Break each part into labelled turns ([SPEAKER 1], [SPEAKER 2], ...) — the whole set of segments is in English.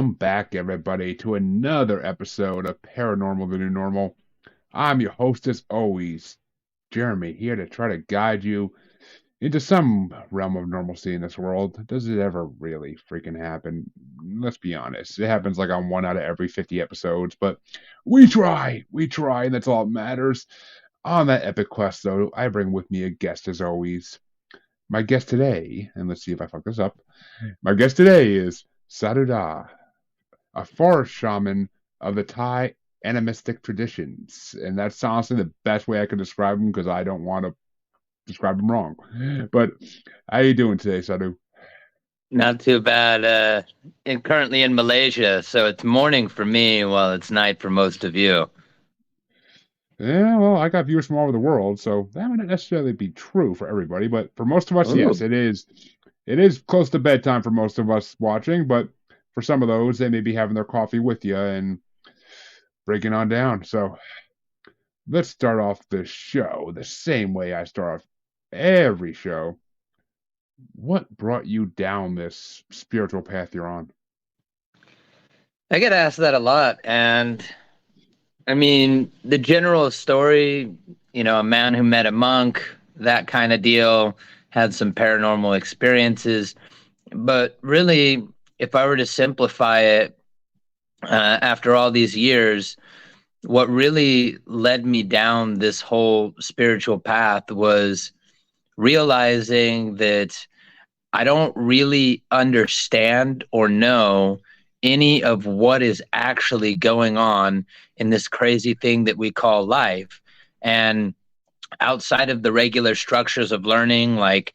[SPEAKER 1] Welcome back, everybody, to another episode of Paranormal the New Normal. I'm your host, as always, Jeremy, here to try to guide you into some realm of normalcy in this world. Does it ever really freaking happen? Let's be honest. It happens like on one out of every 50 episodes, but we try, and that's all that matters. On that epic quest, though, I bring with me a guest, as always. My guest today, and let's see if I fuck this up. My guest today is Sadhu Dah, a forest shaman of the Thai animistic traditions. And that's honestly the best way I can describe him because I don't want to describe him wrong. But how you doing today, Sadhu?
[SPEAKER 2] Not too bad. Currently in Malaysia, so it's morning for me while it's night for most of you.
[SPEAKER 1] Yeah, well, I got viewers from all over the world, so that might not necessarily be true for everybody, but for most of us, yes,
[SPEAKER 2] Ooh.
[SPEAKER 1] it is. It is close to bedtime for most of us watching, but for some of those, they may be having their coffee with you and breaking on down. So let's start off the show the same way I start off every show. What brought you down this spiritual path you're on?
[SPEAKER 2] I get asked that a lot, and I mean, the general story, a man who met a monk, that kind of deal, had some paranormal experiences. But really, if I were to simplify it, after all these years, what really led me down this whole spiritual path was realizing that I don't really understand or know any of what is actually going on in this crazy thing that we call life. And outside of the regular structures of learning, like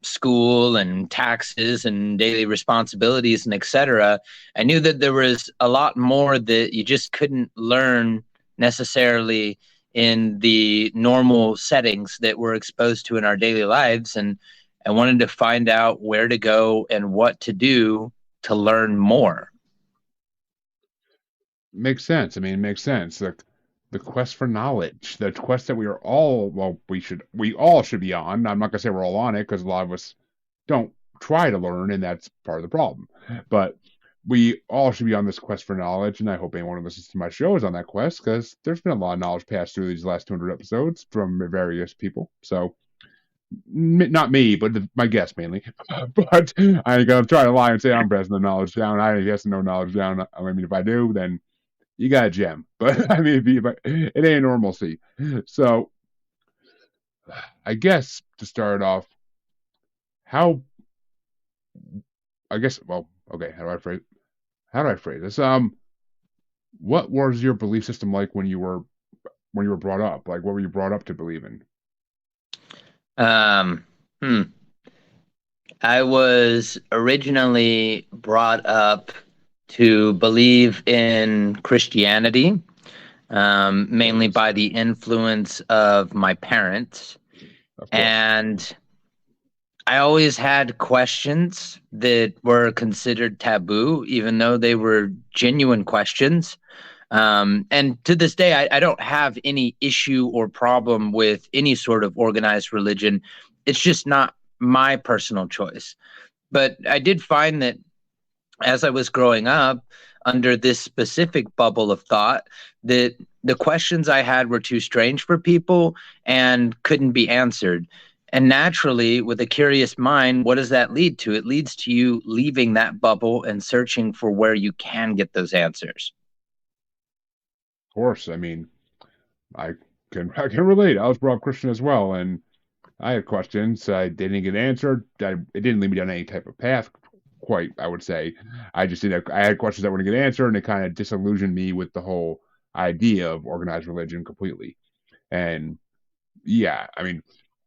[SPEAKER 2] school and taxes and daily responsibilities and etc., I knew that there was a lot more that you just couldn't learn necessarily in the normal settings that we're exposed to in our daily lives. And I wanted to find out where to go and what to do to learn more.
[SPEAKER 1] Makes sense. I mean, it makes sense. The quest for knowledge, the quest that we are all, well, we all should be on. I'm not gonna say we're all on it because a lot of us don't try to learn, and that's part of the problem. But we all should be on this quest for knowledge, and I hope anyone who listens to my show is on that quest because there's been a lot of knowledge passed through these last 200 episodes from various people. So not me, but my guests mainly. But I ain't gonna try to lie and say I'm passing the knowledge down. I ain't passing no knowledge down. I mean, if I do, then you got a gem. But I mean, it ain't normalcy. So I guess to start off, how I guess well, okay, how do I phrase this? What was your belief system like when you were brought up? Like what were you brought up to believe in?
[SPEAKER 2] Um, hmm. I was originally brought up to believe in Christianity, mainly
[SPEAKER 1] Yes,
[SPEAKER 2] by the influence of my parents.
[SPEAKER 1] of course.
[SPEAKER 2] And I always had questions that were considered taboo, even though they were genuine questions. And to this day, I don't have any issue or problem with any sort of organized religion. It's just not my personal choice. But I did find that as I was growing up under this specific bubble of thought, that the questions I had were too strange for people and couldn't be answered. And naturally, with a curious mind, what does that lead to? It leads to you leaving that bubble and searching for where you can get those answers.
[SPEAKER 1] Of course. I mean, I I can relate. I was brought up Christian as well, and I had questions. I didn't get answered. It didn't lead me down any type of path, quite, I would say. I just didn't. I had questions that wouldn't get answered, and it kind of disillusioned me with the whole idea of organized religion completely. And yeah, I mean,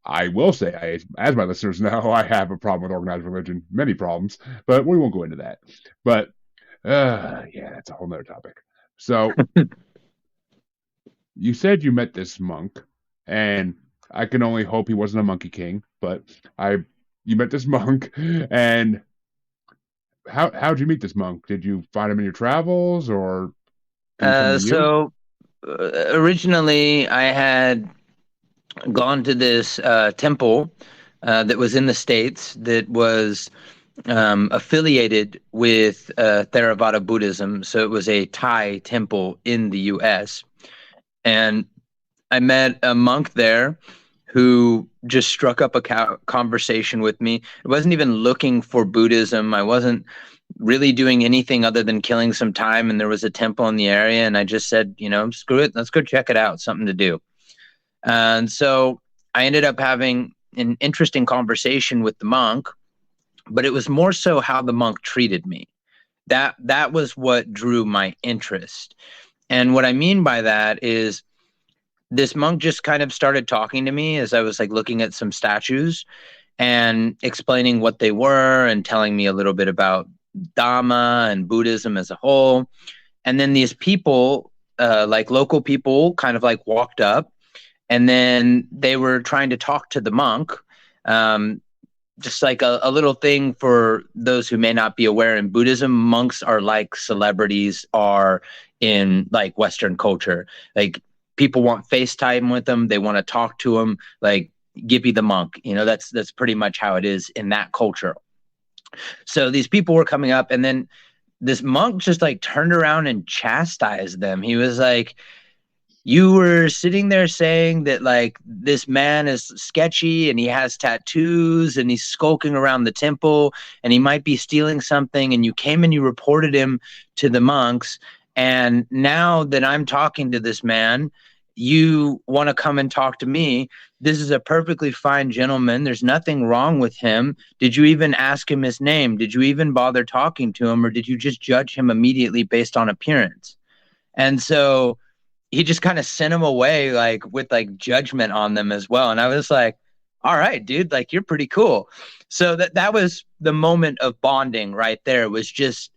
[SPEAKER 1] I will say, as my listeners know, I have a problem with organized religion, many problems, but we won't go into that. But yeah, that's a whole nother topic. So you said you met this monk, and I can only hope he wasn't a monkey king. But I, you met this monk, and how'd you meet this monk? Did you find him in your travels, or did he come
[SPEAKER 2] Uh,
[SPEAKER 1] to you?
[SPEAKER 2] so Originally, I had gone to this temple that was in the States that was affiliated with Theravada Buddhism. So it was a Thai temple in the U.S. And I met a monk there who just struck up a conversation with me. I wasn't even looking for Buddhism. I wasn't really doing anything other than killing some time. And there was a temple in the area. And I just said, screw it. Let's go check it out. Something to do. And so I ended up having an interesting conversation with the monk, but it was more so how the monk treated me. That was what drew my interest. And what I mean by that is this monk just kind of started talking to me as I was like looking at some statues and explaining what they were and telling me a little bit about Dhamma and Buddhism as a whole. And then these people, like local people, kind of like walked up, and then they were trying to talk to the monk. Just like a little thing for those who may not be aware, in Buddhism, monks are like celebrities are in like Western culture. Like people want FaceTime with them. They want to talk to them like Gippy the monk. That's pretty much how it is in that culture. So these people were coming up, and then this monk just like turned around and chastised them. He was like, you were sitting there saying that like this man is sketchy and he has tattoos and he's skulking around the temple and he might be stealing something, and you came and you reported him to the monks. And now that I'm talking to this man, you want to come and talk to me. This is a perfectly fine gentleman. There's nothing wrong with him. Did you even ask him his name? Did you even bother talking to him, or did you just judge him immediately based on appearance? And so he just kind of sent him away like with like judgment on them as well. And I was like, all right, dude, like you're pretty cool. So that was the moment of bonding right there. It was just,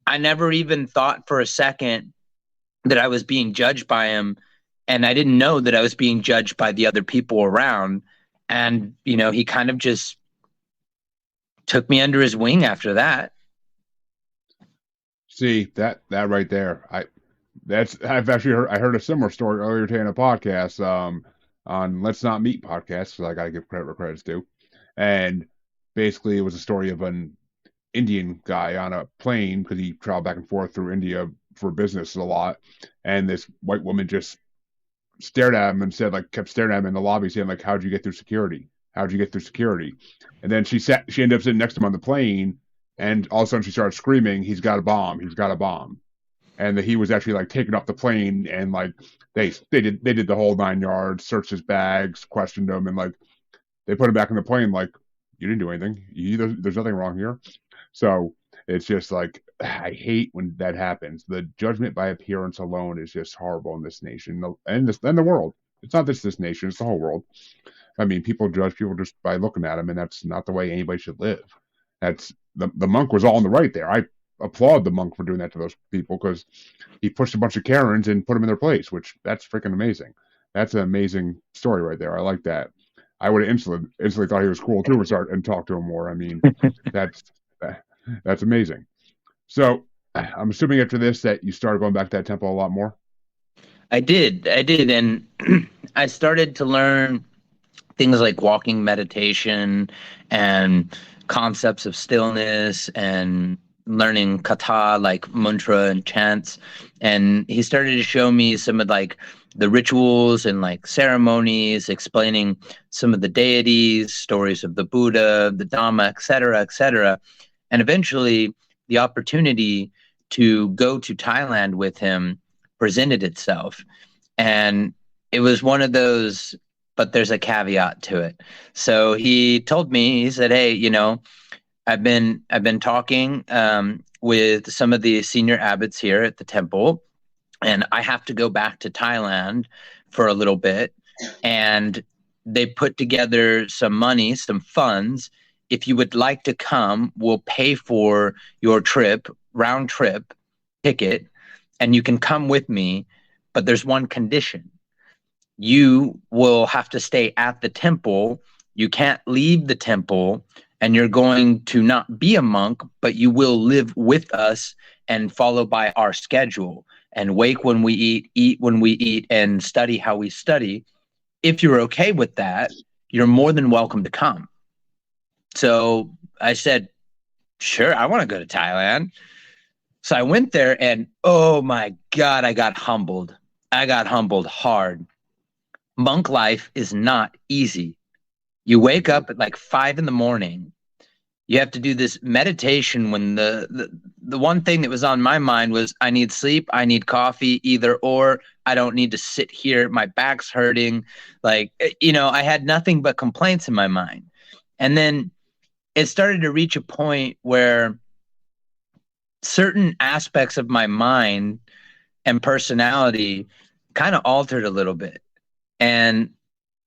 [SPEAKER 2] I never even thought for a second that I was being judged by him. And I didn't know that I was being judged by the other people around. And, he kind of just took me under his wing after that.
[SPEAKER 1] See, that right there. I've actually heard a similar story earlier today in a podcast, on Let's Not Meet podcast, because I gotta give credit where credit's due. And basically it was a story of an Indian guy on a plane, because he traveled back and forth through India for business a lot, and this white woman just stared at him and kept staring at him in the lobby, saying like, how'd you get through security? How'd you get through security? And then she ended up sitting next to him on the plane, and all of a sudden she started screaming, he's got a bomb, he's got a bomb. And that he was actually like taken off the plane, and like they did the whole 9 yards, searched his bags, questioned him, and like they put him back in the plane like, you didn't do anything, there's nothing wrong here. So it's just like, I hate when that happens. The judgment by appearance alone is just horrible in this nation and the world. It's not just this nation, it's the whole world. I mean, people judge people just by looking at them, and that's not the way anybody should live. That's the monk was all in the right there. I applaud the monk for doing that to those people, because he pushed a bunch of Karens and put them in their place, which that's freaking amazing. That's an amazing story right there. I like that. I would have instantly thought he was cool too, and start and talk to him more. I mean, that's amazing. So I'm assuming after this that you started going back to that temple a lot more.
[SPEAKER 2] I did. And I started to learn things like walking meditation and concepts of stillness, and learning kata, like mantra and chants. And he started to show me some of like the rituals and like ceremonies, explaining some of the deities, stories of the Buddha, the Dhamma, et cetera, et cetera. And eventually the opportunity to go to Thailand with him presented itself. And it was one of those, but there's a caveat to it. So he told me, he said, hey, I've been talking with some of the senior abbots here at the temple, and I have to go back to Thailand for a little bit. And they put together some money, some funds. If you would like to come, we'll pay for your trip, round trip ticket, and you can come with me. But there's one condition. You will have to stay at the temple. You can't leave the temple. And you're going to not be a monk, but you will live with us and follow by our schedule, and wake when we eat when we eat, and study how we study. If you're okay with that, you're more than welcome to come. So I said, sure, I want to go to Thailand. So I went there and oh my God, I got humbled. I got humbled hard. Monk life is not easy. You wake
[SPEAKER 1] Nope.
[SPEAKER 2] up at like 5 in the morning. You have to do this meditation when the one thing that was on my mind was I need sleep, I need coffee, either or. I don't need to sit here. My back's hurting. Like, I had nothing but complaints in my mind. And then it started to reach a point where certain aspects of my mind and personality kind of altered a little bit. And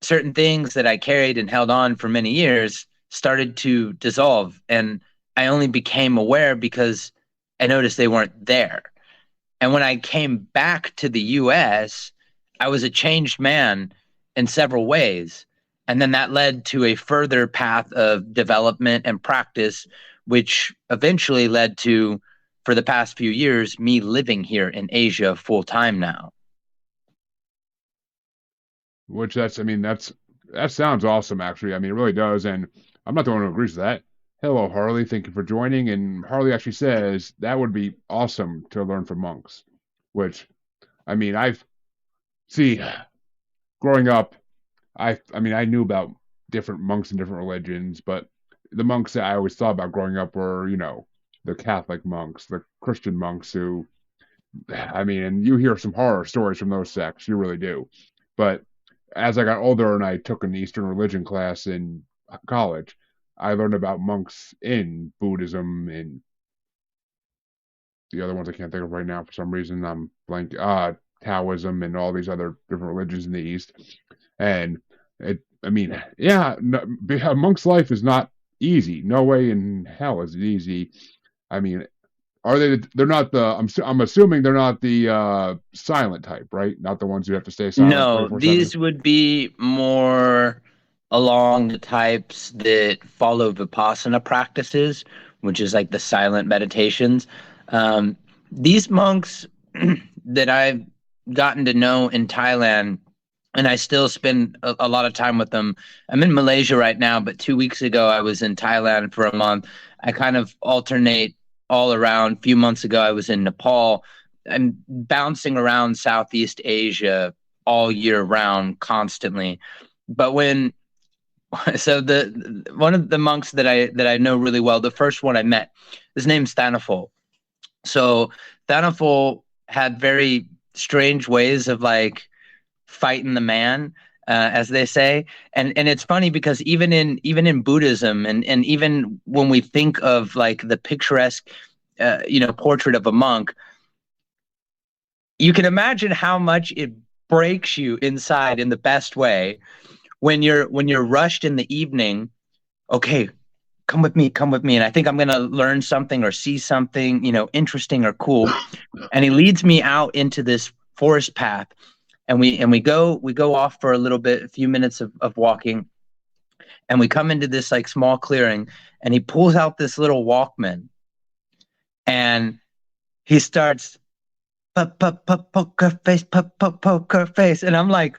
[SPEAKER 2] certain things that I carried and held on for many years started to dissolve. And I only became aware because I noticed they weren't there. And when I came back to the US, I was a changed man in several ways. And then that led to a further path of development and practice, which eventually led to, for the past few years, me living here in Asia full time now.
[SPEAKER 1] Which that sounds awesome, actually. I mean, it really does. And I'm not the one who agrees with that. Hello, Harley. Thank you for joining. And Harley actually says that would be awesome to learn from monks. Which, I mean, I've see growing up, I knew about different monks and different religions, but the monks that I always thought about growing up were, the Catholic monks, the Christian monks who, and you hear some horror stories from those sects, you really do. But as I got older and I took an Eastern religion class in college, I learned about monks in Buddhism and the other ones I can't think of right now for some reason. I'm blank. Taoism and all these other different religions in the East. And yeah, no, a monk's life is not easy. No way in hell is it easy. I mean, are they? They're not the. I'm assuming they're not the silent type, right? Not the ones who have to stay silent
[SPEAKER 2] No,
[SPEAKER 1] 24/7.
[SPEAKER 2] these would be more along the types that follow Vipassana practices, which is like the silent meditations. Um, these monks that I've gotten to know in Thailand, and I still spend a lot of time with them. I'm in Malaysia right now, but 2 weeks ago I was in Thailand for a month. I kind of alternate all around. A few months ago I was in Nepal. I'm bouncing around Southeast Asia all year round constantly. But when so the one of the monks that I know really well, the first one I met, his name's Thanaful. So Thanaful had very strange ways of like fighting the man, as they say. And it's funny because even in Buddhism and even when we think of like the picturesque portrait of a monk, you can imagine how much it breaks you inside in the best way when you're rushed in the evening. Okay, come with me, and I think I'm going to learn something or see something interesting or cool. And he leads me out into this forest path, and we go off for a little bit, a few minutes of walking, and we come into this like small clearing, and he pulls out this little Walkman, and he starts poker face, poker face, and I'm like,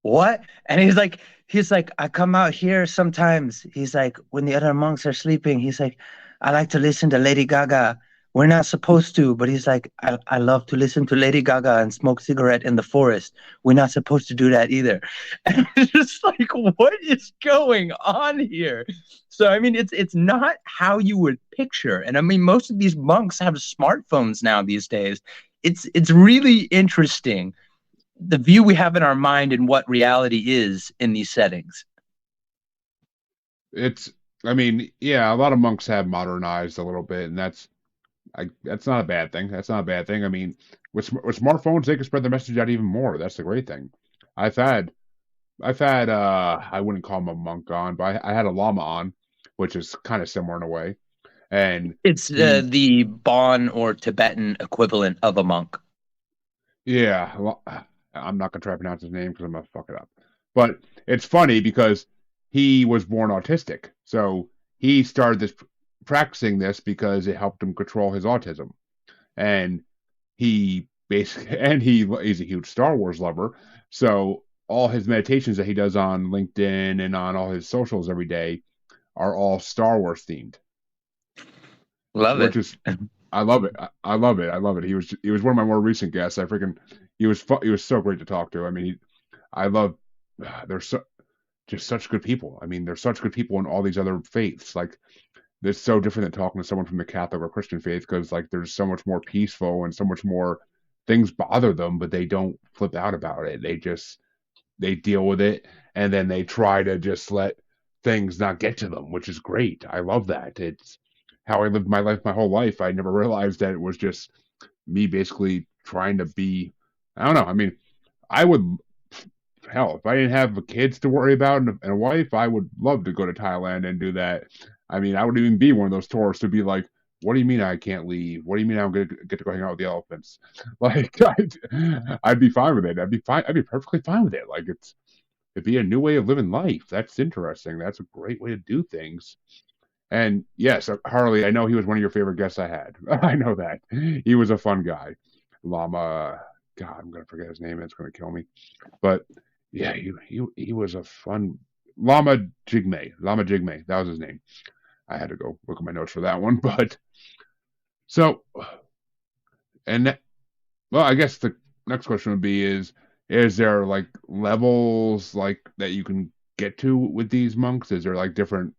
[SPEAKER 2] what? And he's like, I come out here sometimes. He's like, when the other monks are sleeping, he's like, I like to listen to Lady Gaga. We're not supposed to, but he's like, I love to listen to Lady Gaga and smoke cigarette in the forest. We're not supposed to do that either. And it's just like, what is going on here? So I mean, it's not how you would picture. And I mean, most of these monks have smartphones now these days. It's really interesting the view we have in our mind and what reality is in these settings.
[SPEAKER 1] It's, yeah, a lot of monks have modernized a little bit, and that's not a bad thing. That's not a bad thing. I mean, with smartphones, they can spread the message out even more. That's the great thing. I've had I wouldn't call him a monk on, but I had a lama on, which is kind of similar in a way. And
[SPEAKER 2] It's
[SPEAKER 1] he,
[SPEAKER 2] the Bon or Tibetan equivalent of a monk.
[SPEAKER 1] yeah, I'm not gonna try to pronounce his name because I'm gonna fuck it up. But it's funny because he was born autistic, so he started practicing this because it helped him control his autism. And he basically he's a huge Star Wars lover, so all his meditations that he does on LinkedIn and on all his socials every day are all Star Wars themed.
[SPEAKER 2] Love
[SPEAKER 1] which
[SPEAKER 2] it.
[SPEAKER 1] is I love it. I love it. I love it. He was one of my more recent guests. He was so great to talk to. I mean, I love they're just such good people. I mean, they're such good people in all these other faiths. Like it's so different than talking to someone from the Catholic or Christian faith because like there's so much more peaceful and so much more things bother them, but they don't flip out about it. They deal with it and then they try to just let things not get to them, which is great. I love that. It's how I lived my life my whole life. I never realized that it was just me basically trying to be I don't know. I mean, I would hell, if I didn't have kids to worry about and a wife, I would love to go to Thailand and do that. I mean, I would even be one of those tourists to be like, "What do you mean I can't leave? What do you mean I'm gonna get to go hang out with the elephants?" Like, I'd be fine with it. I'd be fine. I'd be perfectly fine with it. Like, it'd be a new way of living life. That's interesting. That's a great way to do things. And yes, Harley, I know he was one of your favorite guests I had. I know that he was a fun guy. Llama, God, I'm gonna forget his name. It's gonna kill me. But yeah, he was a fun Lama Jigme. That was his name. I had to go look at my notes for that one. But so and well, I guess the next question would be is there like levels like that you can get to with these monks? Is there like different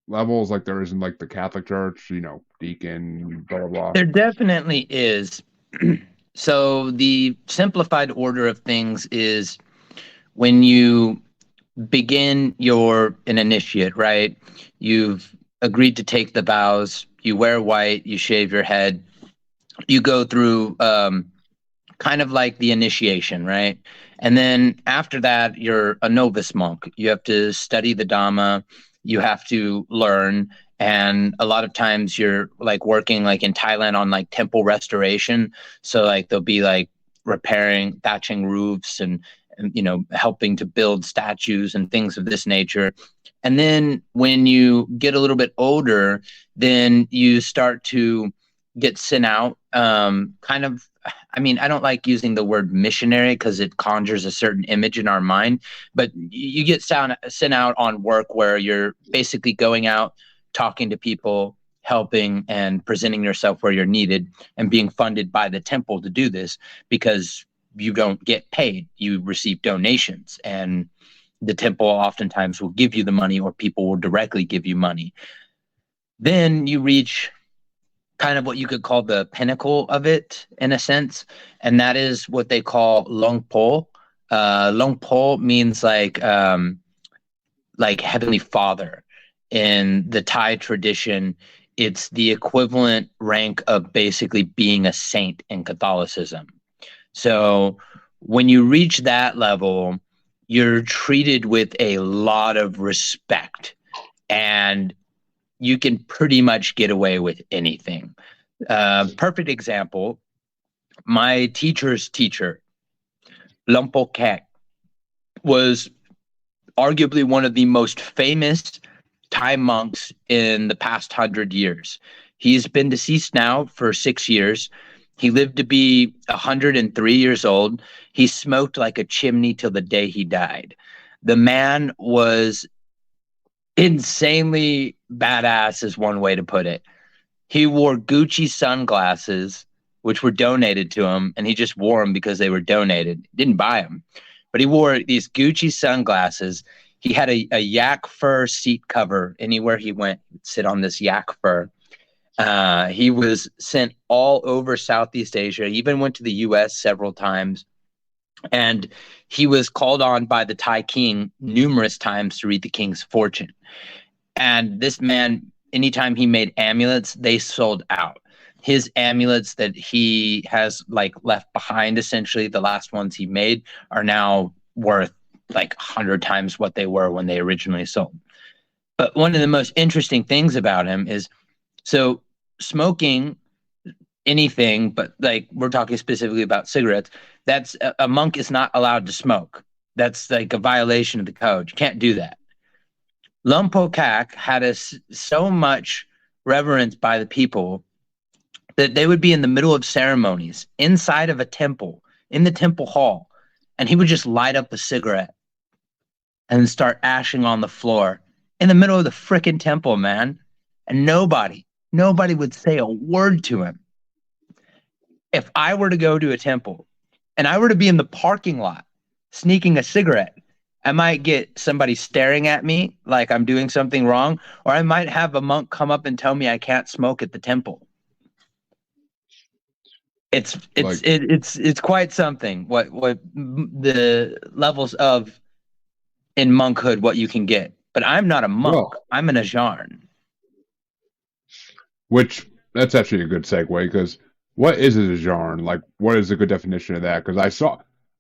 [SPEAKER 1] levels like there is in like the Catholic Church, deacon, blah blah blah.
[SPEAKER 2] There definitely is. So the simplified order of things is when you begin, you're an initiate, right? You've agreed to take the vows, you wear white, you shave your head, you go through kind of like the initiation, right? And then after that, you're a novice monk. You have to study the Dhamma, you have to learn. And a lot of times you're like working like in Thailand on like temple restoration. So like there'll be like repairing, thatching roofs and helping to build statues and things of this nature. And then when you get a little bit older, then you start to get sent out kind of. I mean, I don't like using the word missionary because it conjures a certain image in our mind, but you get sent out on work where you're basically going out, talking to people, helping and presenting yourself where you're needed and being funded by the temple to do this because you don't get paid. You receive donations and the temple oftentimes will give you the money or people will directly give you money. Then you reach kind of what you could call the pinnacle of it in a sense, and that is what they call Longpo. Longpo means like Heavenly Father. In the Thai tradition, it's the equivalent rank of basically being a saint in Catholicism. So when you reach that level, you're treated with a lot of respect and you can pretty much get away with anything. Perfect example, my teacher's teacher, Lumpo Kek, was arguably one of the most famous Thai monks in the past 100 years. He's been deceased now for 6 years. He lived to be 103 years old. He smoked like a chimney till the day he died. The man was insanely badass, is one way to put it. He wore Gucci sunglasses, which were donated to him, and he just wore them because they were donated. Didn't buy them, but he wore these Gucci sunglasses. He had a yak fur seat cover. Anywhere he went, he'd sit on this yak fur. He was sent all over Southeast Asia. He even went to the U.S. several times. And he was called on by the Thai king numerous times to read the king's fortune. And this man, anytime he made amulets, they sold out. His amulets that he has like left behind, essentially the last ones he made, are now worth like 100 times what they were when they originally sold. But one of the most interesting things about him is, so smoking anything, but like we're talking specifically about cigarettes, that's a monk is not allowed to smoke. That's like a violation of the code. You can't do that. Lumpo Kak had so much reverence by the people that they would be in the middle of ceremonies inside of a temple, in the temple hall, and he would just light up a cigarette and start ashing on the floor in the middle of the frickin' temple, man. And nobody Nobody would say a word to him. If I were to go to a temple and I were to be in the parking lot sneaking a cigarette, I might get somebody staring at me like I'm doing something wrong, or I might have a monk come up and tell me I can't smoke at the temple.
[SPEAKER 1] Like,
[SPEAKER 2] It's quite something what the levels of in monkhood what you can get. But I'm not a monk.
[SPEAKER 1] well,
[SPEAKER 2] I'm an ajarn.
[SPEAKER 1] which that's actually a good segue because what is a genre? Like, what is a good definition of that? Because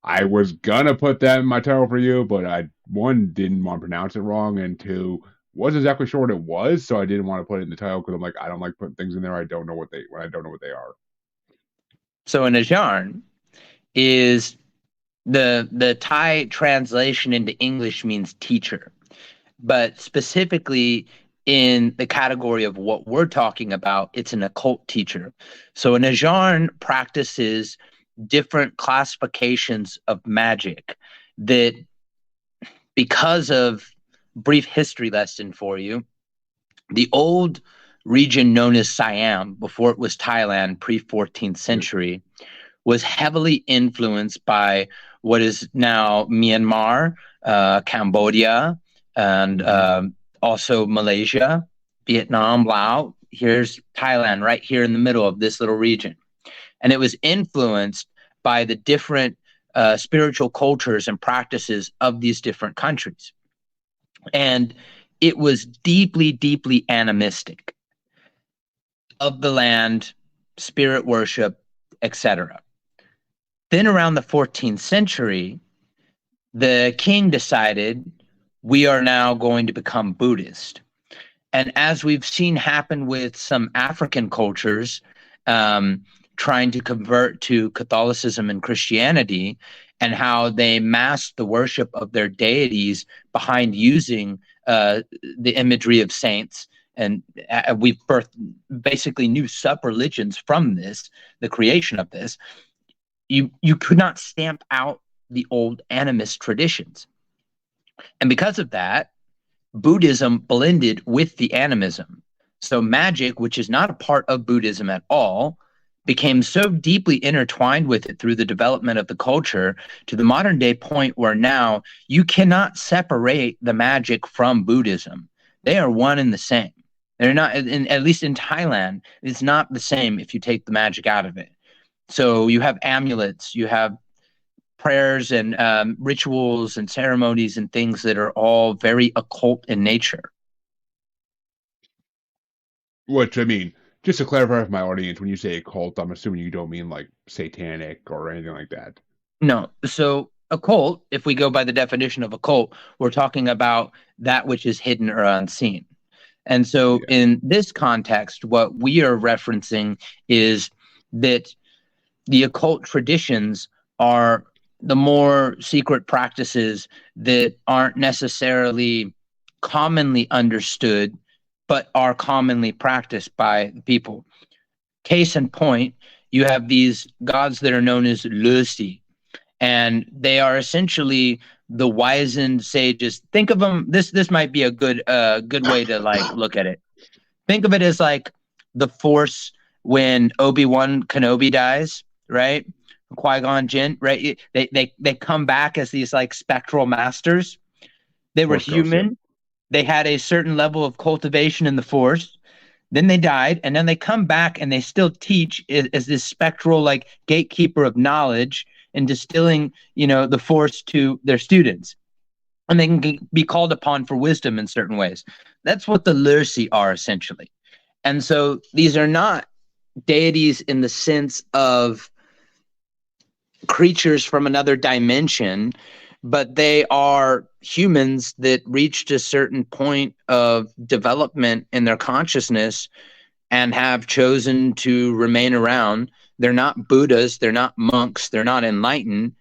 [SPEAKER 1] I was gonna put that in my title for you, but I one didn't want to pronounce it wrong, and two wasn't exactly sure what it was, so I didn't want to put it in the title because I'm like, I don't like putting things in there I don't know what they when I don't know what they are.
[SPEAKER 2] So an ajarn is the Thai translation into English means teacher, but specifically in the category of what we're talking about, it's an occult teacher. So an ajarn practices different classifications of magic that, because of brief history lesson for you, the old region known as Siam, before it was Thailand, pre 14th century, was heavily influenced by what is now Myanmar, Cambodia, and also Malaysia, Vietnam, Laos. Here's Thailand right here in the middle of this little region. And it was influenced by the different spiritual cultures and practices of these different countries. And it was deeply, deeply animistic of the land, spirit worship, etc. Then around the 14th century, the king decided we are now going to become Buddhist. And as we've seen happen with some African cultures trying to convert to Catholicism and Christianity, and how they masked the worship of their deities behind using the imagery of saints. And we've birthed basically new sub-religions from this, the creation of this. You could not stamp out the old animist traditions. And because of that, Buddhism blended with the animism. So magic, which is not a part of Buddhism at all, became so deeply intertwined with it through the development of the culture to the modern day point where now you cannot separate the magic from Buddhism. They are one and the same. They're not, at least in Thailand, it's not the same if you take the magic out of it. So you have amulets, you have prayers and rituals and ceremonies and things that are all very occult in nature.
[SPEAKER 1] Which I mean, just to clarify for my audience, when you say occult, I'm assuming you don't mean like satanic or anything like that.
[SPEAKER 2] No. So occult, if we go by the definition of occult, we're talking about that which is hidden or unseen. And so
[SPEAKER 1] Yeah.
[SPEAKER 2] in this context, what we are referencing is that the occult traditions are the more secret practices that aren't necessarily commonly understood, but are commonly practiced by the people. Case in point, you have these gods that are known as Lucy, and they are essentially the wizened sages. Think of them. This might be a good way to like look at it. Think of it as like the Force when Obi-Wan Kenobi dies, right? Qui-Gon Jinn, right? They come back as these like spectral masters. They were
[SPEAKER 1] Force Ghost, yeah.
[SPEAKER 2] human. They had a certain level of cultivation in the Force. Then they died, and then they come back and they still teach as this spectral like gatekeeper of knowledge and distilling, the Force to their students. And they can be called upon for wisdom in certain ways. That's what the Lursi are essentially. And so these are not deities in the sense of creatures from another dimension, but they are humans that reached a certain point of development in their consciousness and have chosen to remain around. They're not Buddhas, they're not monks, they're not enlightened,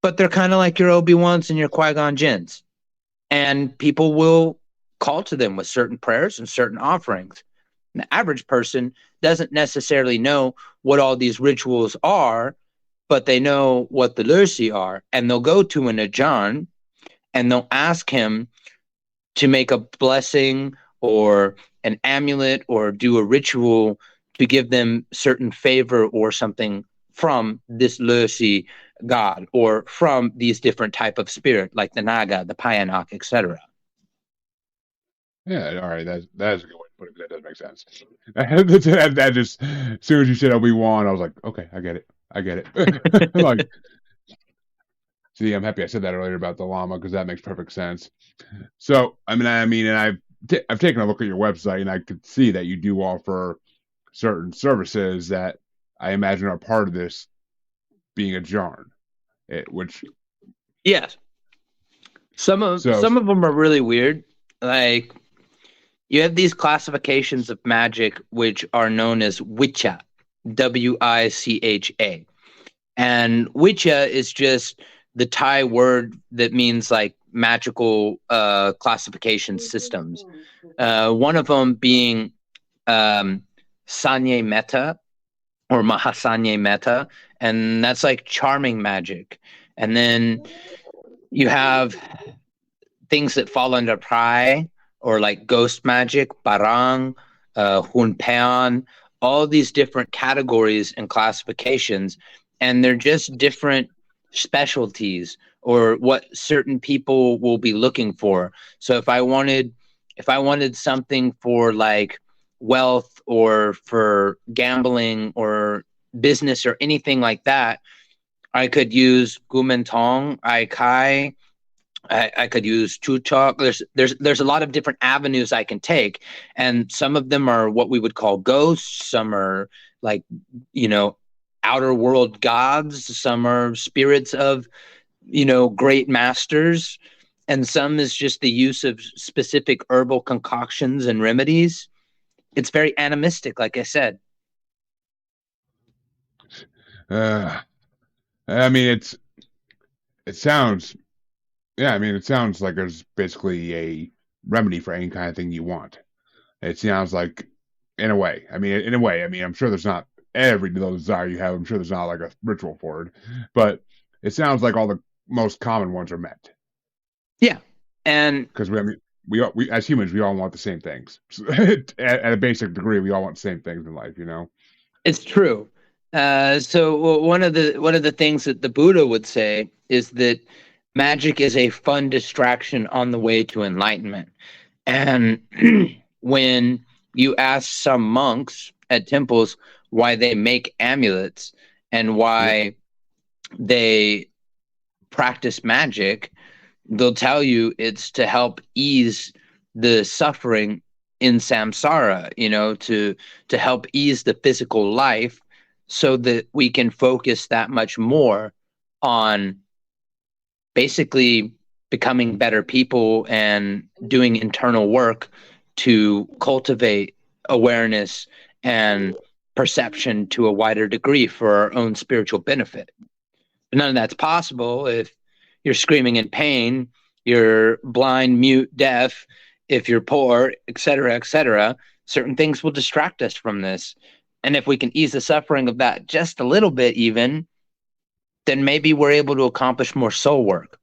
[SPEAKER 2] but they're kind of like your Obi-Wans and your Qui-Gon Jinns. And people will call to them with certain prayers and certain offerings. The average person doesn't necessarily know what all these rituals are, but they know what the Lursi are. And they'll go to an Ajahn and they'll ask him to make a blessing or an amulet or do a ritual to give them certain favor or something from this Lucy god or from these different type of spirit like the Naga, the Payanak, etc.
[SPEAKER 1] Yeah, all right, that's a good way to put it. That does make sense. That just as soon as you said Obi-Wan, I was like, okay, I get it, I get it. Like, see, I'm happy I said that earlier about the llama because that makes perfect sense. So, and I've taken a look at your website and I could see that you do offer certain services that I imagine are part of this being a jarn, which
[SPEAKER 2] Yes, some of
[SPEAKER 1] so
[SPEAKER 2] some of them are really weird. Like you have these classifications of magic which are known as Wicca, Wicha. And Wicca is just the Thai word that means like magical classification systems. One of them being Sanye Metta or Mahasanye Metta, and that's like charming magic. And then you have things that fall under Prai or like ghost magic, Barang, Hunpean, all these different categories and classifications. And they're just different specialties or what certain people will be looking for. So if I wanted something for like wealth or for gambling or business or anything like that, I could use Gumentong, Aikai, I could use Chutok. There's a lot of different avenues I can take, and some of them are what we would call ghosts. Some are like you know outer world gods. Some are spirits of great masters, and some is just the use of specific herbal concoctions and remedies. It's very animistic, like I said.
[SPEAKER 1] uh, I mean it sounds yeah, I mean it sounds like there's basically a remedy for any kind of thing you want. It sounds like in a way, I mean I'm sure there's not every little desire you have. I'm sure there's not like a ritual for it, but it sounds like all the most common ones are met
[SPEAKER 2] Yeah, and
[SPEAKER 1] because we as humans we all want the same things at a basic degree. We all want the same things in life, you know.
[SPEAKER 2] it's true. So one of the things that the Buddha would say is that magic is a fun distraction on the way to enlightenment. And when you ask some monks at temples why they make amulets and
[SPEAKER 1] Yep.
[SPEAKER 2] why they practice magic, they'll tell you it's to help ease the suffering in samsara, to help ease the physical life so that we can focus that much more on basically becoming better people and doing internal work to cultivate awareness and perception to a wider degree for our own spiritual benefit. But none of that's possible if you're screaming in pain, you're blind, mute, deaf, if you're poor, etc., etc. Certain things will distract us from this. And if we can ease the suffering of that just a little bit, even, then maybe we're able to accomplish more soul work.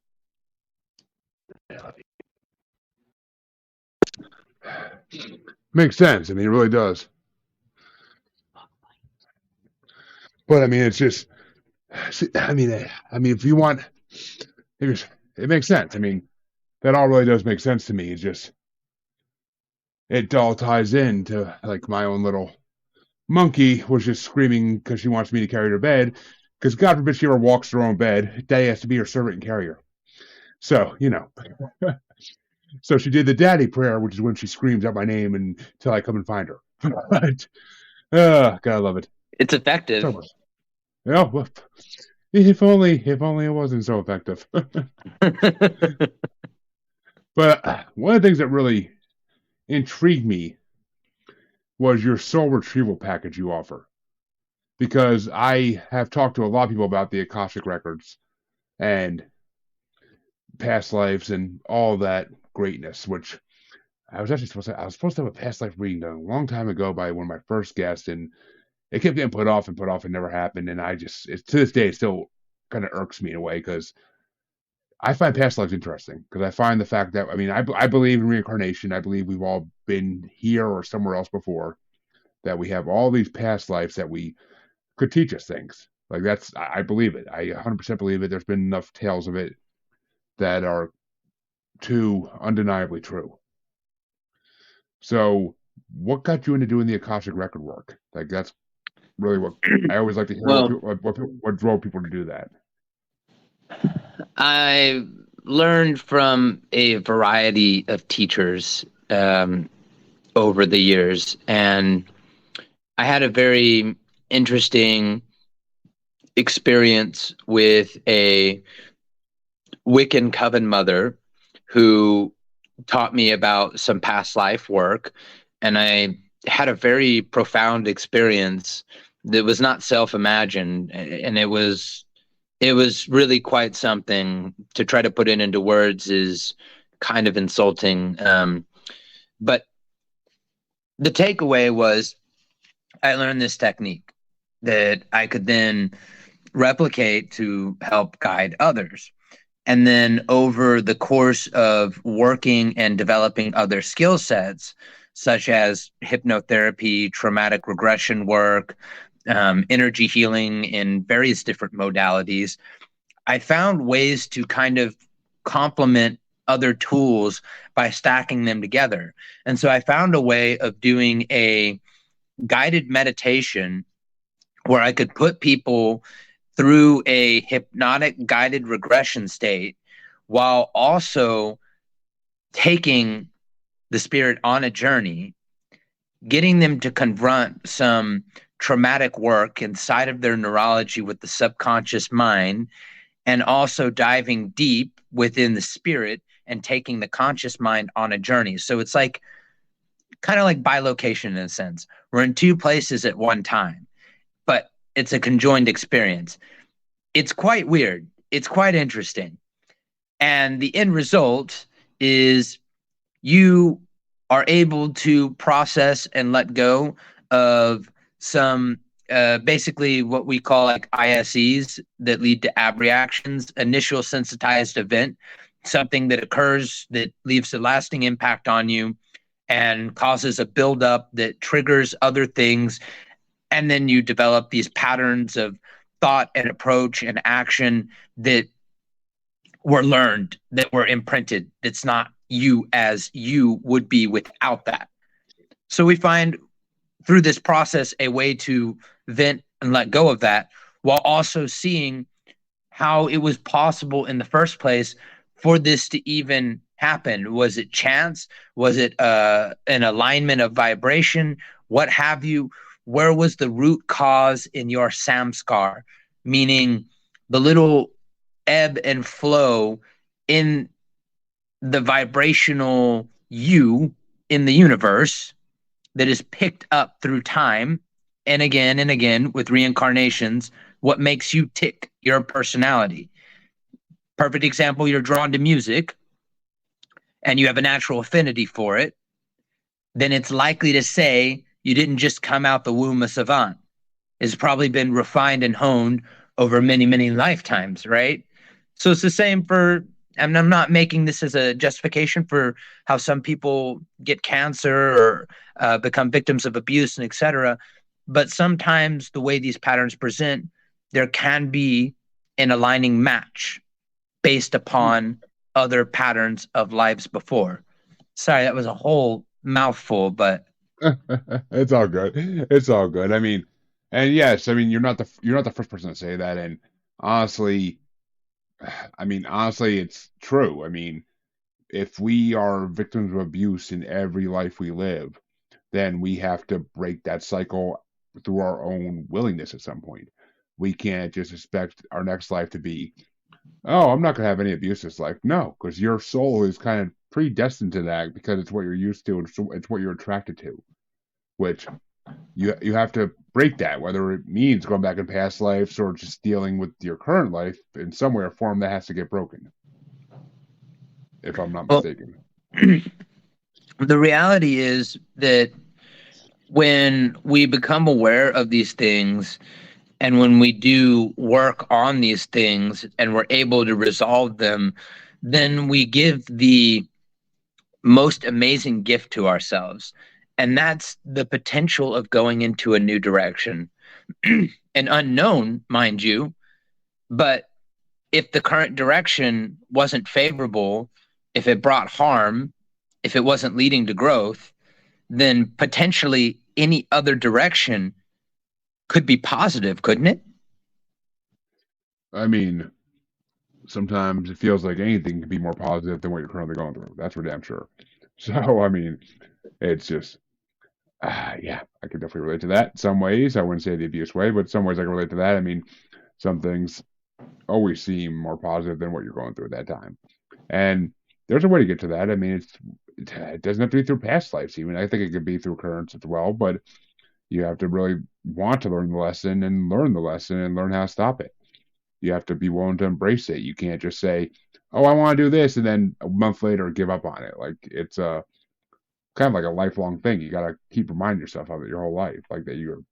[SPEAKER 1] Makes sense. I mean, it really does. But I mean, it's just. If you want, it makes sense. I mean, that all really does make sense to me. It's just it all ties into like my own little monkey was just screaming because she wants me to carry her to bed. Because God forbid she ever walks her own bed, Daddy has to be her servant and carry her. So so she did the daddy prayer, which is when she screams out my name until I come and find her. But, God, I love it.
[SPEAKER 2] It's effective.
[SPEAKER 1] So, well, if only it wasn't so effective. But one of the things that really intrigued me was your soul retrieval package you offer. Because I have talked to a lot of people about the Akashic records and past lives and all that greatness, which I was supposed to have a past life reading done a long time ago by one of my first guests, and it kept getting put off and put off and never happened. And to this day, it still kind of irks me in a way because I find past lives interesting because I find the fact that, I mean, I believe in reincarnation. I believe we've all been here or somewhere else before, that we have all these past lives that we could teach us things. Like I believe it. I 100% believe it. There's been enough tales of it that are too undeniably true. So, what got you into doing the akashic record work? Like that's really what I always like to hear.
[SPEAKER 2] Well,
[SPEAKER 1] What drove people to do that?
[SPEAKER 2] I learned from a variety of teachers over the years, and I had a very interesting experience with a Wiccan coven mother who taught me about some past life work, and I had a very profound experience that was not self-imagined, and it was really quite something. To try to put it into words is kind of insulting, but the takeaway was I learned this technique that I could then replicate to help guide others. And then over the course of working and developing other skill sets, such as hypnotherapy, traumatic regression work, energy healing in various different modalities, I found ways to kind of complement other tools by stacking them together. And so I found a way of doing a guided meditation where I could put people through a hypnotic guided regression state while also taking the spirit on a journey, getting them to confront some traumatic work inside of their neurology with the subconscious mind, and also diving deep within the spirit and taking the conscious mind on a journey. So it's like kind of like bilocation in a sense. We're in two places at one time, but it's a conjoined experience. It's quite weird. It's quite interesting. And the end result is you are able to process and let go of some basically what we call like ISEs that lead to abreactions, initial sensitized event, something that occurs that leaves a lasting impact on you and causes a buildup that triggers other things. And then you develop these patterns of thought and approach and action that were learned, that were imprinted. That's not you as you would be without that. So we find through this process a way to vent and let go of that while also seeing how it was possible in the first place for this to even happen. Was it chance? Was it an alignment of vibration? What have you? Where was the root cause in your samskar? Meaning the little ebb and flow in the vibrational you in the universe that is picked up through time and again with reincarnations, what makes you tick, your personality. Perfect example, you're drawn to music and you have a natural affinity for it, then it's likely to say you didn't just come out the womb a savant. It's probably been refined and honed over many, many lifetimes, right? So it's the same for, and I'm not making this as a justification for how some people get cancer or become victims of abuse and etc. But sometimes the way these patterns present, there can be an aligning match based upon other patterns of lives before. Sorry, that was a whole mouthful, but
[SPEAKER 1] It's all good. It's all good. I mean, and yes, I mean you're not the first person to say that. And honestly, honestly, it's true. I mean, if we are victims of abuse in every life we live, then we have to break that cycle through our own willingness at some point. We can't just expect our next life to be, oh, I'm not going to have any abuse this life. No, because your soul is kind of predestined to that because it's what you're used to and it's what you're attracted to, which you have to break that, whether it means going back in past lives or just dealing with your current life in some way or form that has to get broken, if I'm not
[SPEAKER 2] well,
[SPEAKER 1] mistaken.
[SPEAKER 2] the reality is that when we become aware of these things, And when we do work on these things and we're able to resolve them, then we give the most amazing gift to ourselves. And that's the potential of going into a new direction. An unknown, mind you, but if the current direction wasn't favorable, if it brought harm, if it wasn't leading to growth, then potentially any other direction could be positive, couldn't it?
[SPEAKER 1] I mean, sometimes it feels like anything can be more positive than what you're currently going through. That's for damn sure. So, I mean, it's just, yeah, I could definitely relate to that in some ways. I wouldn't say the abuse way, but some ways I can relate to that. I mean, some things always seem more positive than what you're going through at that time. And there's a way to get to that. I mean, it doesn't have to be through past lives, even. I think it could be through currents as well, but you have to really want to learn the lesson and learn the lesson and learn how to stop it. You have to be willing to embrace it. You can't just say, "Oh, I want to do this," and then a month later give up on it. Like it's a kind of like a lifelong thing. You got to keep reminding yourself of it your whole life, like that you're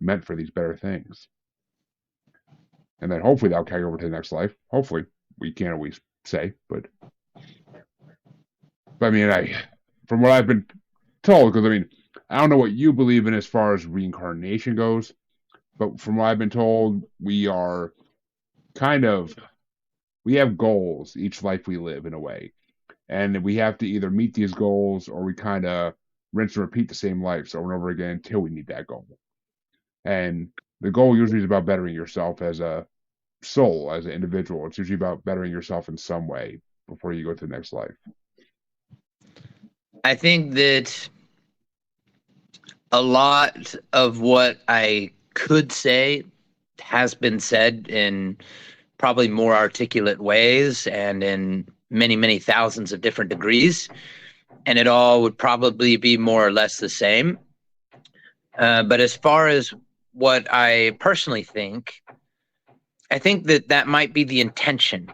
[SPEAKER 1] meant for these better things, and then hopefully that'll carry over to the next life. Hopefully, we can't always say, but I mean, from what I've been told, because I mean, I don't know what you believe in as far as reincarnation goes, but from what I've been told, we are kind of we have goals each life we live in a way. And we have to either meet these goals or we kind of rinse and repeat the same lives over and over again until we meet that goal. And the goal usually is about bettering yourself as a soul, as an individual. It's usually about bettering yourself in some way before you go to the next life.
[SPEAKER 2] I think that a lot of what I could say has been said in probably more articulate ways and in many, many thousands of different degrees. And it all would probably be more or less the same. But as far as what I personally think, I think that that might be the intention.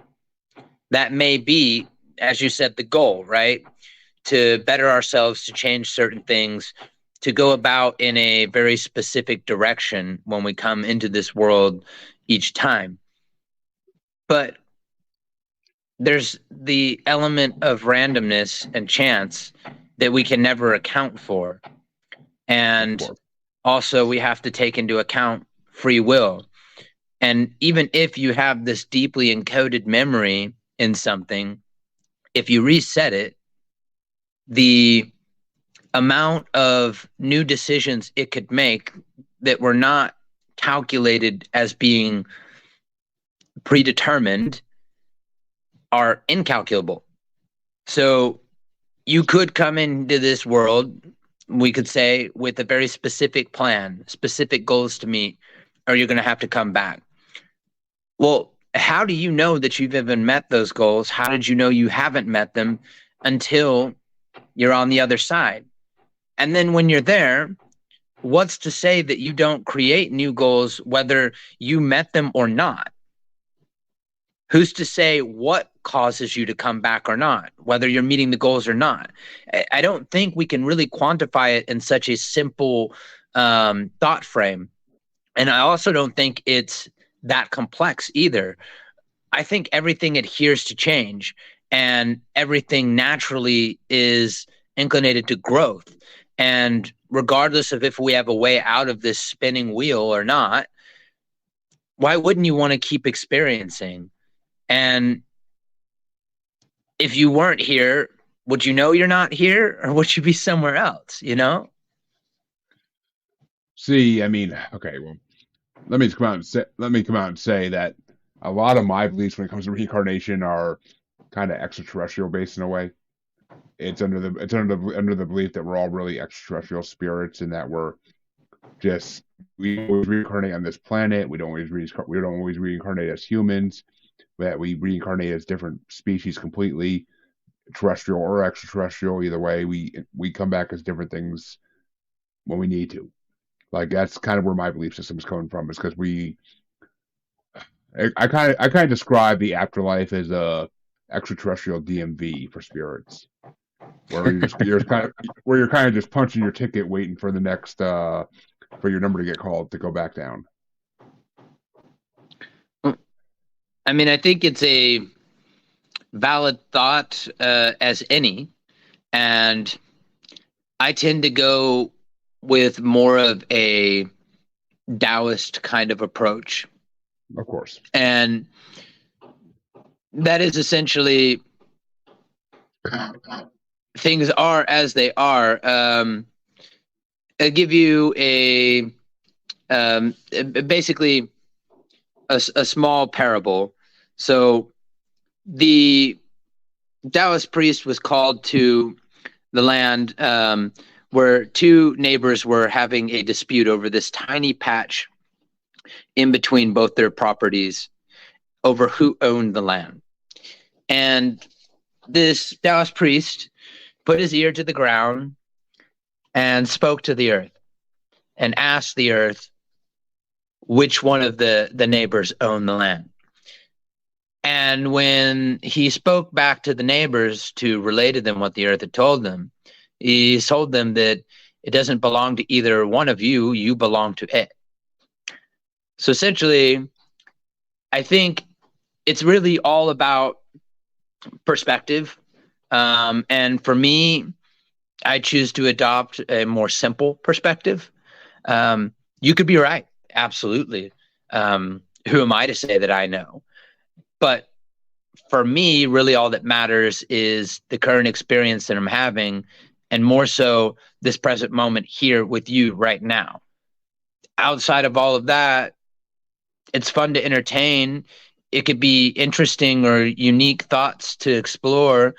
[SPEAKER 2] That may be, as you said, the goal, right? To better ourselves, to change certain things, to go about in a very specific direction when we come into this world each time. But there's the element of randomness and chance that we can never account for. And also, we have to take into account free will. And even if you have this deeply encoded memory in something, if you reset it, the amount of new decisions it could make that were not calculated as being predetermined are incalculable. So you could come into this world, we could say, with a very specific plan, specific goals to meet, or you're going to have to come back. Well, how do you know that you've even met those goals? How did you know you haven't met them until you're on the other side? And then when you're there, what's to say that you don't create new goals, whether you met them or not? Who's to say what causes you to come back or not, whether you're meeting the goals or not? I don't think we can really quantify it in such a simple thought frame. And I also don't think it's that complex either. I think everything adheres to change and everything naturally is inclinated to growth. And regardless of if we have a way out of this spinning wheel or not, why wouldn't you want to keep experiencing? And if you weren't here, would you know you're not here or would you be somewhere else, you know?
[SPEAKER 1] See, I mean, okay, well, let me come out and say that a lot of my beliefs when it comes to reincarnation are kind of extraterrestrial based in a way. It's under the belief that we're all really extraterrestrial spirits and that we always reincarnate on this planet. We don't always reincarnate as humans. That we reincarnate as different species completely, terrestrial or extraterrestrial. Either way, we come back as different things when we need to. Like that's kind of where my belief system is coming from. Is because I kind of describe the afterlife as a extraterrestrial DMV for spirits, where you're kind of just punching your ticket, waiting for the next for your number to get called to go back down.
[SPEAKER 2] I mean, I think it's a valid thought as any, and I tend to go with more of a Taoist kind of approach.
[SPEAKER 1] Of course.
[SPEAKER 2] And that is essentially things are as they are. I'll give you basically a small parable. So the Taoist priest was called to the land where two neighbors were having a dispute over this tiny patch in between both their properties over who owned the land. And this Taoist priest put his ear to the ground and spoke to the earth and asked the earth which one of the neighbors owned the land. And when he spoke back to the neighbors to relay to them what the earth had told them, he told them that it doesn't belong to either one of you, you belong to it. So essentially, I think it's really all about perspective. And for me, I choose to adopt a more simple perspective. You could be right. Absolutely. Who am I to say that I know? But for me, really all that matters is the current experience that I'm having, and more so this present moment here with you right now. Outside of all of that, it's fun to entertain. It could be interesting or unique thoughts to explore,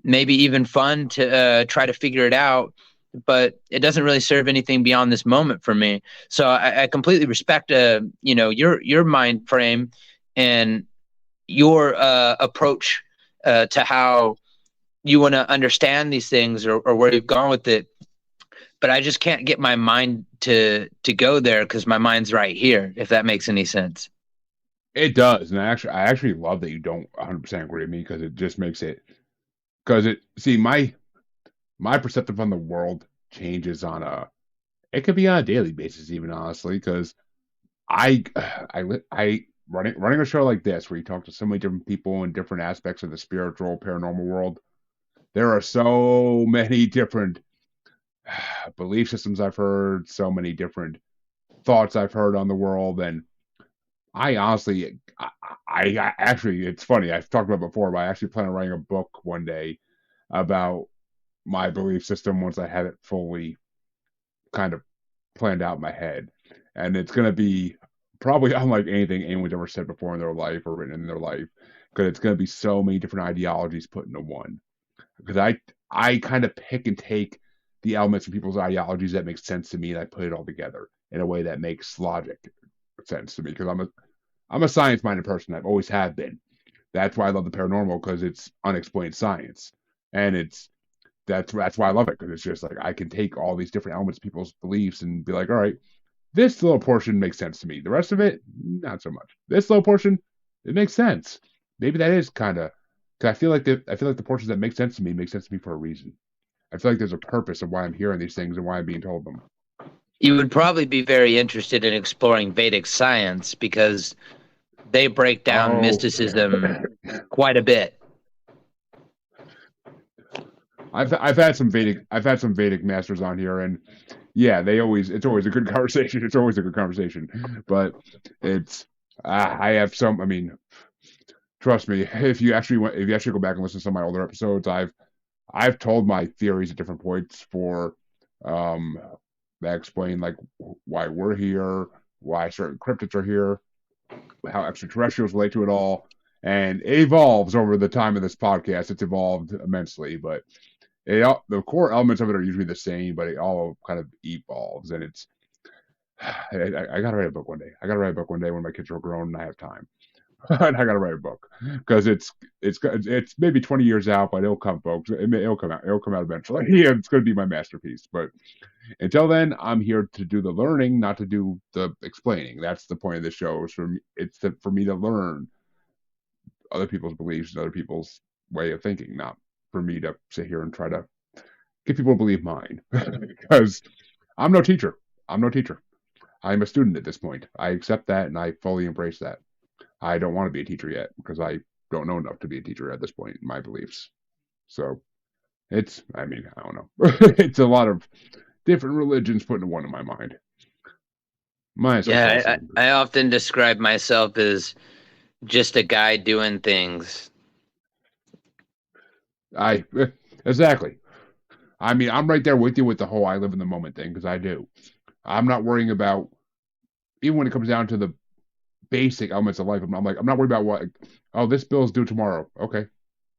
[SPEAKER 2] maybe even fun to try to figure it out, but it doesn't really serve anything beyond this moment for me. So I completely respect, your mind frame and your approach to how you want to understand these things, or where you've gone with it. But I just can't get my mind to go there because my mind's right here, if that makes any sense.
[SPEAKER 1] It does, and I actually love that you don't 100% agree with me because it just makes it because it see my perspective on the world changes on a it could be on a daily basis even honestly because I I running a show like this where you talk to so many different people in different aspects of the spiritual paranormal world. There are so many different belief systems I've heard, so many different thoughts I've heard on the world, and I honestly, I actually, it's funny. I've talked about it before, but I actually plan on writing a book one day about my belief system once I have it fully kind of planned out in my head, and it's going to be probably unlike anything anyone's ever said before in their life or written in their life, because it's going to be so many different ideologies put into one. Because I kind of pick and take the elements of people's ideologies that make sense to me, and I put it all together in a way that makes logic sense to me. Because I'm a science minded person. I've always have been. That's why I love the paranormal because it's unexplained science, and that's why I love it because it's just like I can take all these different elements of people's beliefs and be like, all right, this little portion makes sense to me. The rest of it, not so much. This little portion, it makes sense. Maybe that is kind of because I feel like the portions that make sense to me for a reason. I feel like there's a purpose of why I'm hearing these things and why I'm being told them.
[SPEAKER 2] You would probably be very interested in exploring Vedic science because they break down
[SPEAKER 1] Oh,
[SPEAKER 2] mysticism quite a bit.
[SPEAKER 1] I've had some Vedic masters on here, and yeah, it's always a good conversation. It's always a good conversation, but it's I have some. I mean, trust me, if you actually go back and listen to some of my older episodes, I've told my theories at different points for um that explain like why we're here, why certain cryptids are here, how extraterrestrials relate to it all, and it evolves over the time of this podcast. It's evolved immensely, but the core elements of it are usually the same, but it all kind of evolves, and it's I gotta write a book one day. I gotta write a book one day when my kids are grown and I have time. And I gotta write a book because it's maybe 20 years out, but it'll come, folks. It'll come out. It'll come out eventually. Yeah, it's gonna be my masterpiece. But until then, I'm here to do the learning, not to do the explaining. That's the point of the show. Is for me, for me to learn other people's beliefs and other people's way of thinking, not for me to sit here and try to get people to believe mine. Because I'm no teacher. I'm no teacher. I'm a student at this point. I accept that and I fully embrace that. I don't want to be a teacher yet because I don't know enough to be a teacher at this point in my beliefs. So I don't know. It's a lot of different religions put into one in my mind. Minus
[SPEAKER 2] Yeah,
[SPEAKER 1] Catholicism.
[SPEAKER 2] I often describe myself as just a guy doing things.
[SPEAKER 1] I exactly. I mean, I'm right there with you with the whole I live in the moment thing because I do. I'm not worrying about even when it comes down to the basic elements of life. I'm not worried about what. Oh, this bill's due tomorrow. Okay,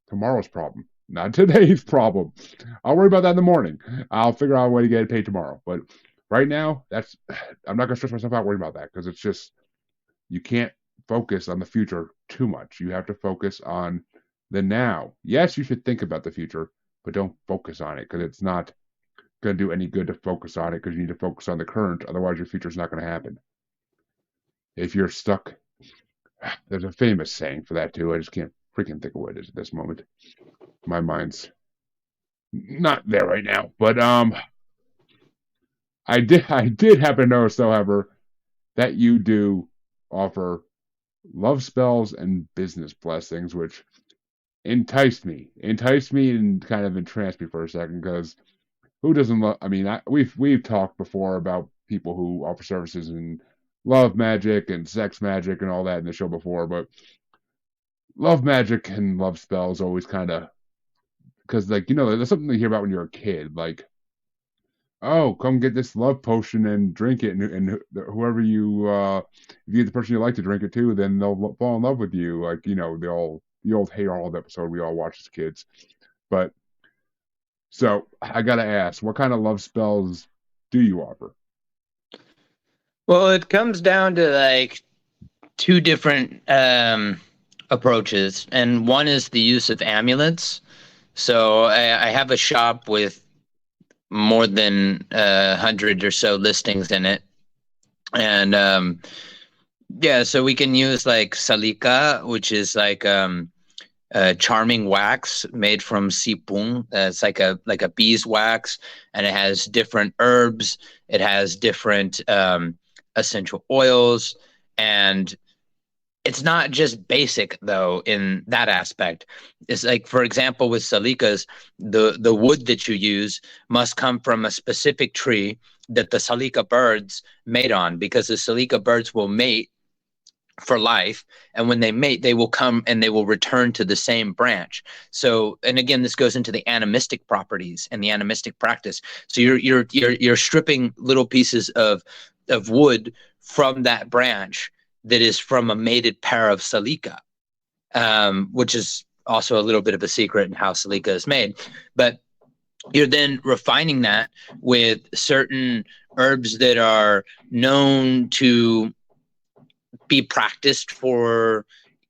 [SPEAKER 1] tomorrow's problem, not today's problem. I'll worry about that in the morning. I'll figure out a way to get it paid tomorrow. But right now, I'm not gonna stress myself out worrying about that because it's just you can't focus on the future too much. You have to focus on the now. Yes, you should think about the future, but don't focus on it because it's not going to do any good to focus on it because you need to focus on the current. Otherwise, your future is not going to happen. If you're stuck, there's a famous saying for that too. I just can't freaking think of what it is at this moment. My mind's not there right now. But I did happen to notice, however, that you do offer love spells and business blessings, which enticed me and kind of entranced me for a second because who doesn't love? I mean, we've talked before about people who offer services in love magic and sex magic and all that in the show before, but love magic and love spells always kind of because there's something you hear about when you're a kid, like oh come get this love potion and drink it, and whoever if you get the person you like to drink it too, then they'll fall in love with you, like the old Hey Arnold episode we all watched as kids, but. So I gotta ask, what kind of love spells do you offer?
[SPEAKER 2] Well, it comes down to like two different approaches, and one is the use of amulets. So I have a shop with more than 100 or so listings in it, and yeah, so we can use like salika, which is like charming wax made from sipung. It's like a beeswax, and it has different herbs. It has different essential oils, and it's not just basic though in that aspect. It's like, for example, with salikas, the wood that you use must come from a specific tree that the salika birds mate on, because the salika birds will mate for life, and when they mate they will come and they will return to the same branch. So, and again, this goes into the animistic properties and the animistic practice. So you're stripping little pieces of wood from that branch that is from a mated pair of salika, which is also a little bit of a secret in how salika is made. But you're then refining that with certain herbs that are known to be practiced for,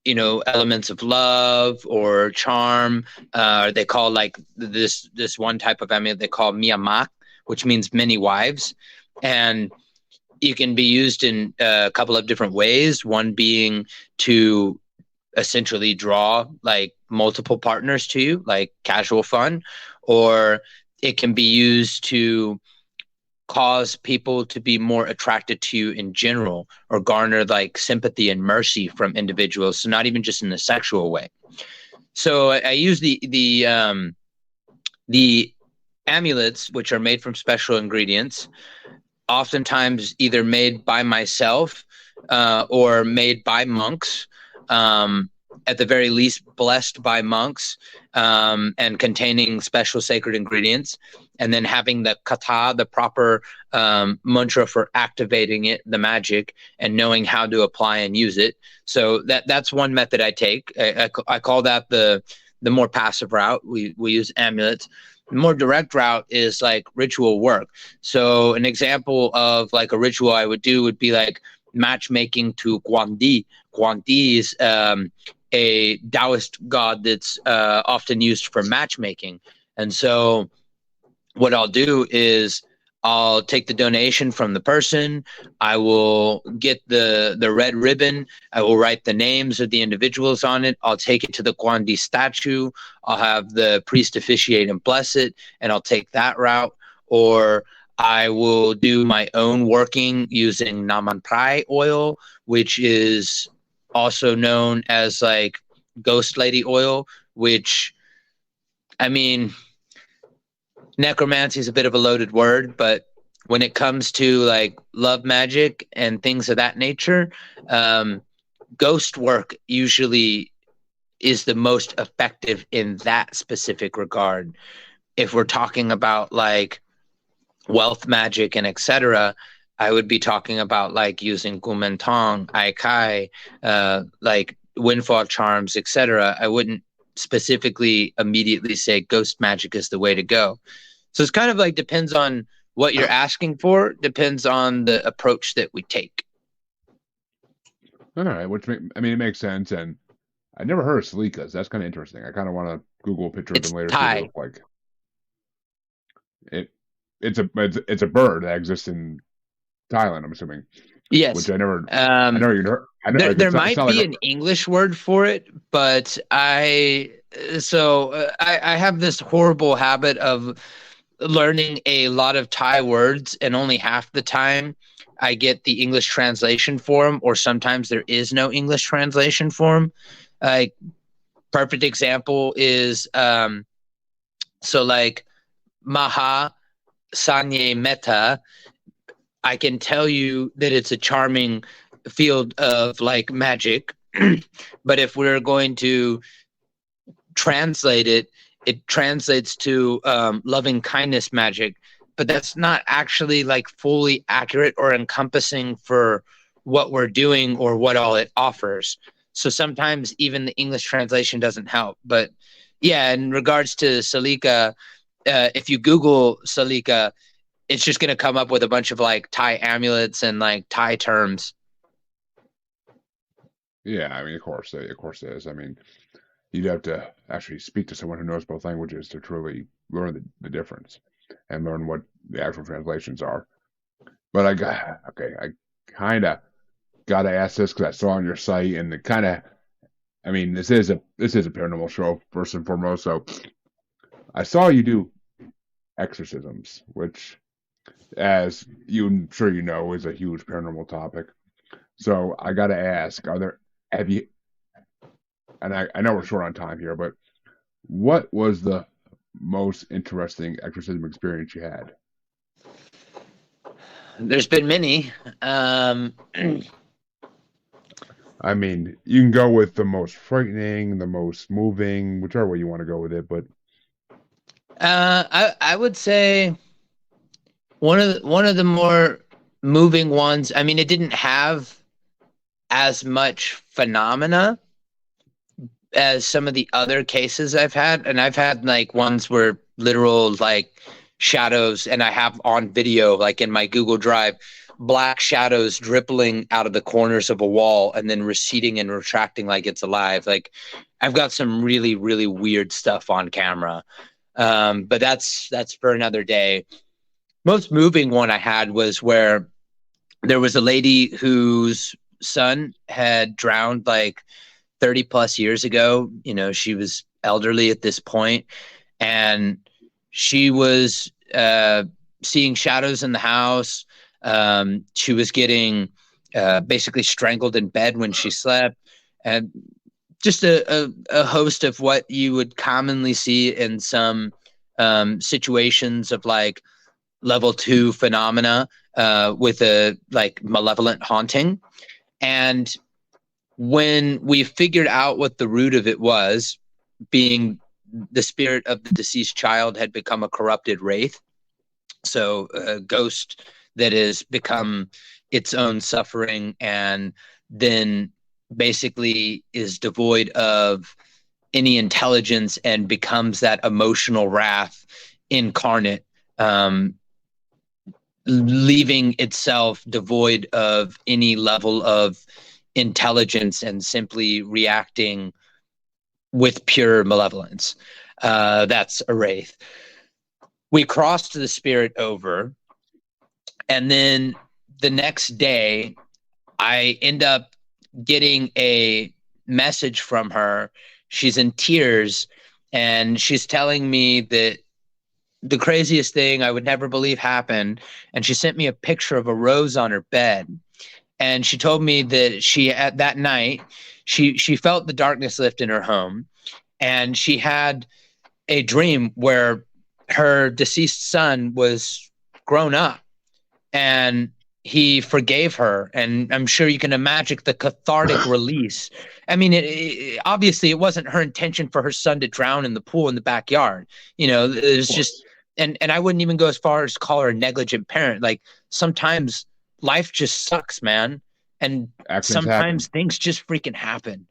[SPEAKER 2] elements of love or charm. They call like this one type of amulet they call miyamak, which means many wives, and you can be used in a couple of different ways. One being to essentially draw like multiple partners to you, like casual fun, or it can be used to cause people to be more attracted to you in general, or garner like sympathy and mercy from individuals. So not even just in a sexual way. So I use the amulets, which are made from special ingredients, oftentimes either made by myself or made by monks. At the very least, blessed by monks, and containing special sacred ingredients, and then having the kata, the proper mantra for activating it, the magic, and knowing how to apply and use it. So that's one method I take. I call that the more passive route. We use amulets. The more direct route is like ritual work. So an example of like a ritual I would do would be like matchmaking to Guandi. Guandi is a Taoist god that's often used for matchmaking. And so what I'll do is I'll take the donation from the person. I will get the red ribbon. I will write the names of the individuals on it. I'll take it to the Guandi statue. I'll have the priest officiate and bless it, and I'll take that route. Or I will do my own working using naman prai oil, which is also known as like ghost lady oil, which, I mean, necromancy is a bit of a loaded word, but when it comes to like love magic and things of that nature, ghost work usually is the most effective in that specific regard. If we're talking about like wealth magic and etc., I would be talking about like using Gumentong, Aikai, like windfall charms, etc. I wouldn't specifically immediately say ghost magic is the way to go. So it's kind of like depends on what you're asking for, depends on the approach that we take.
[SPEAKER 1] All right, it makes sense. And I never heard of Salikas. That's kind of interesting. I kind of want to Google a picture of
[SPEAKER 2] It's
[SPEAKER 1] them later, see what they
[SPEAKER 2] Thai.
[SPEAKER 1] look like. It's a bird that exists in Thailand, I'm assuming.
[SPEAKER 2] Yes.
[SPEAKER 1] Which I never even heard.
[SPEAKER 2] There might be an English word for it, but I have this horrible habit of learning a lot of Thai words, and only half the time I get the English translation for them, or sometimes there is no English translation for them. Like, perfect example is so like Maha Sanye Meta. I can tell you that it's a charming field of like magic, but if we're going to translate it, it translates to loving kindness magic, but that's not actually like fully accurate or encompassing for what we're doing or what all it offers. So sometimes even the English translation doesn't help. But yeah, in regards to Salika, if you Google Salika, it's just going to come up with a bunch of like Thai amulets and like Thai terms.
[SPEAKER 1] Yeah, I mean, of course it is. I mean, you'd have to actually speak to someone who knows both languages to truly learn the difference and learn what the actual translations are. But I kind of got to ask this because I saw on your site, and it kind of, I mean, this is a paranormal show first and foremost. So I saw you do exorcisms, which, as I'm sure you know, is a huge paranormal topic. So I got to ask, have you, and I know we're short on time here, but what was the most interesting exorcism experience you had?
[SPEAKER 2] There's been many.
[SPEAKER 1] I mean, you can go with the most frightening, the most moving, whichever way you want to go with it. But
[SPEAKER 2] I would say one of the more moving ones. I mean, it didn't have as much phenomena as some of the other cases I've had, and I've had like ones where literal like shadows, and I have on video like in my Google Drive, black shadows dribbling out of the corners of a wall and then receding and retracting like it's alive. Like, I've got some really, really weird stuff on camera. But that's for another day. Most moving one I had was where there was a lady whose son had drowned like 30 plus years ago. You know, she was elderly at this point, and she was seeing shadows in the house. She was getting basically strangled in bed when she slept, and just a host of what you would commonly see in some situations of like level 2 phenomena with a like malevolent haunting. And when we figured out what the root of it was, being the spirit of the deceased child had become a corrupted wraith, so a ghost that has become its own suffering and then basically is devoid of any intelligence and becomes that emotional wrath incarnate, leaving itself devoid of any level of intelligence and simply reacting with pure malevolence. That's a wraith. We crossed the spirit over, and then the next day I end up getting a message from her. She's in tears, and she's telling me that the craziest thing I would never believe happened. And she sent me a picture of a rose on her bed. And she told me that at that night she felt the darkness lift in her home, and she had a dream where her deceased son was grown up and he forgave her. And I'm sure you can imagine the cathartic release. I mean, obviously it wasn't her intention for her son to drown in the pool in the backyard. It was just, and I wouldn't even go as far as call her a negligent parent. Like, sometimes life just sucks, man. And sometimes things just freaking happen.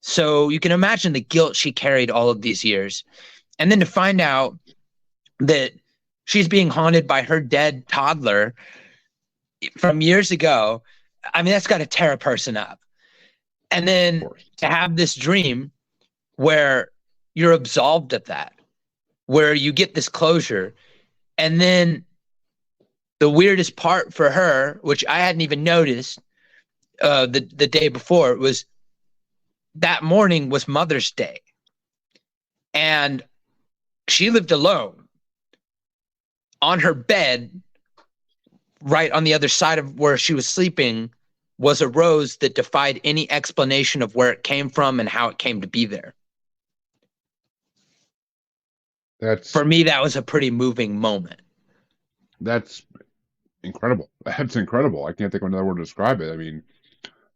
[SPEAKER 2] So you can imagine the guilt she carried all of these years. And then to find out that she's being haunted by her dead toddler from years ago, I mean, that's got to tear a person up. And then to have this dream where you're absolved of that, where you get this closure. And then the weirdest part for her, which I hadn't even noticed the day before, was that morning was Mother's Day. And she lived alone. On her bed, right on the other side of where she was sleeping, was a rose that defied any explanation of where it came from and how it came to be there. For me, that was a pretty moving moment.
[SPEAKER 1] That's incredible. That's incredible. I can't think of another word to describe it. I mean,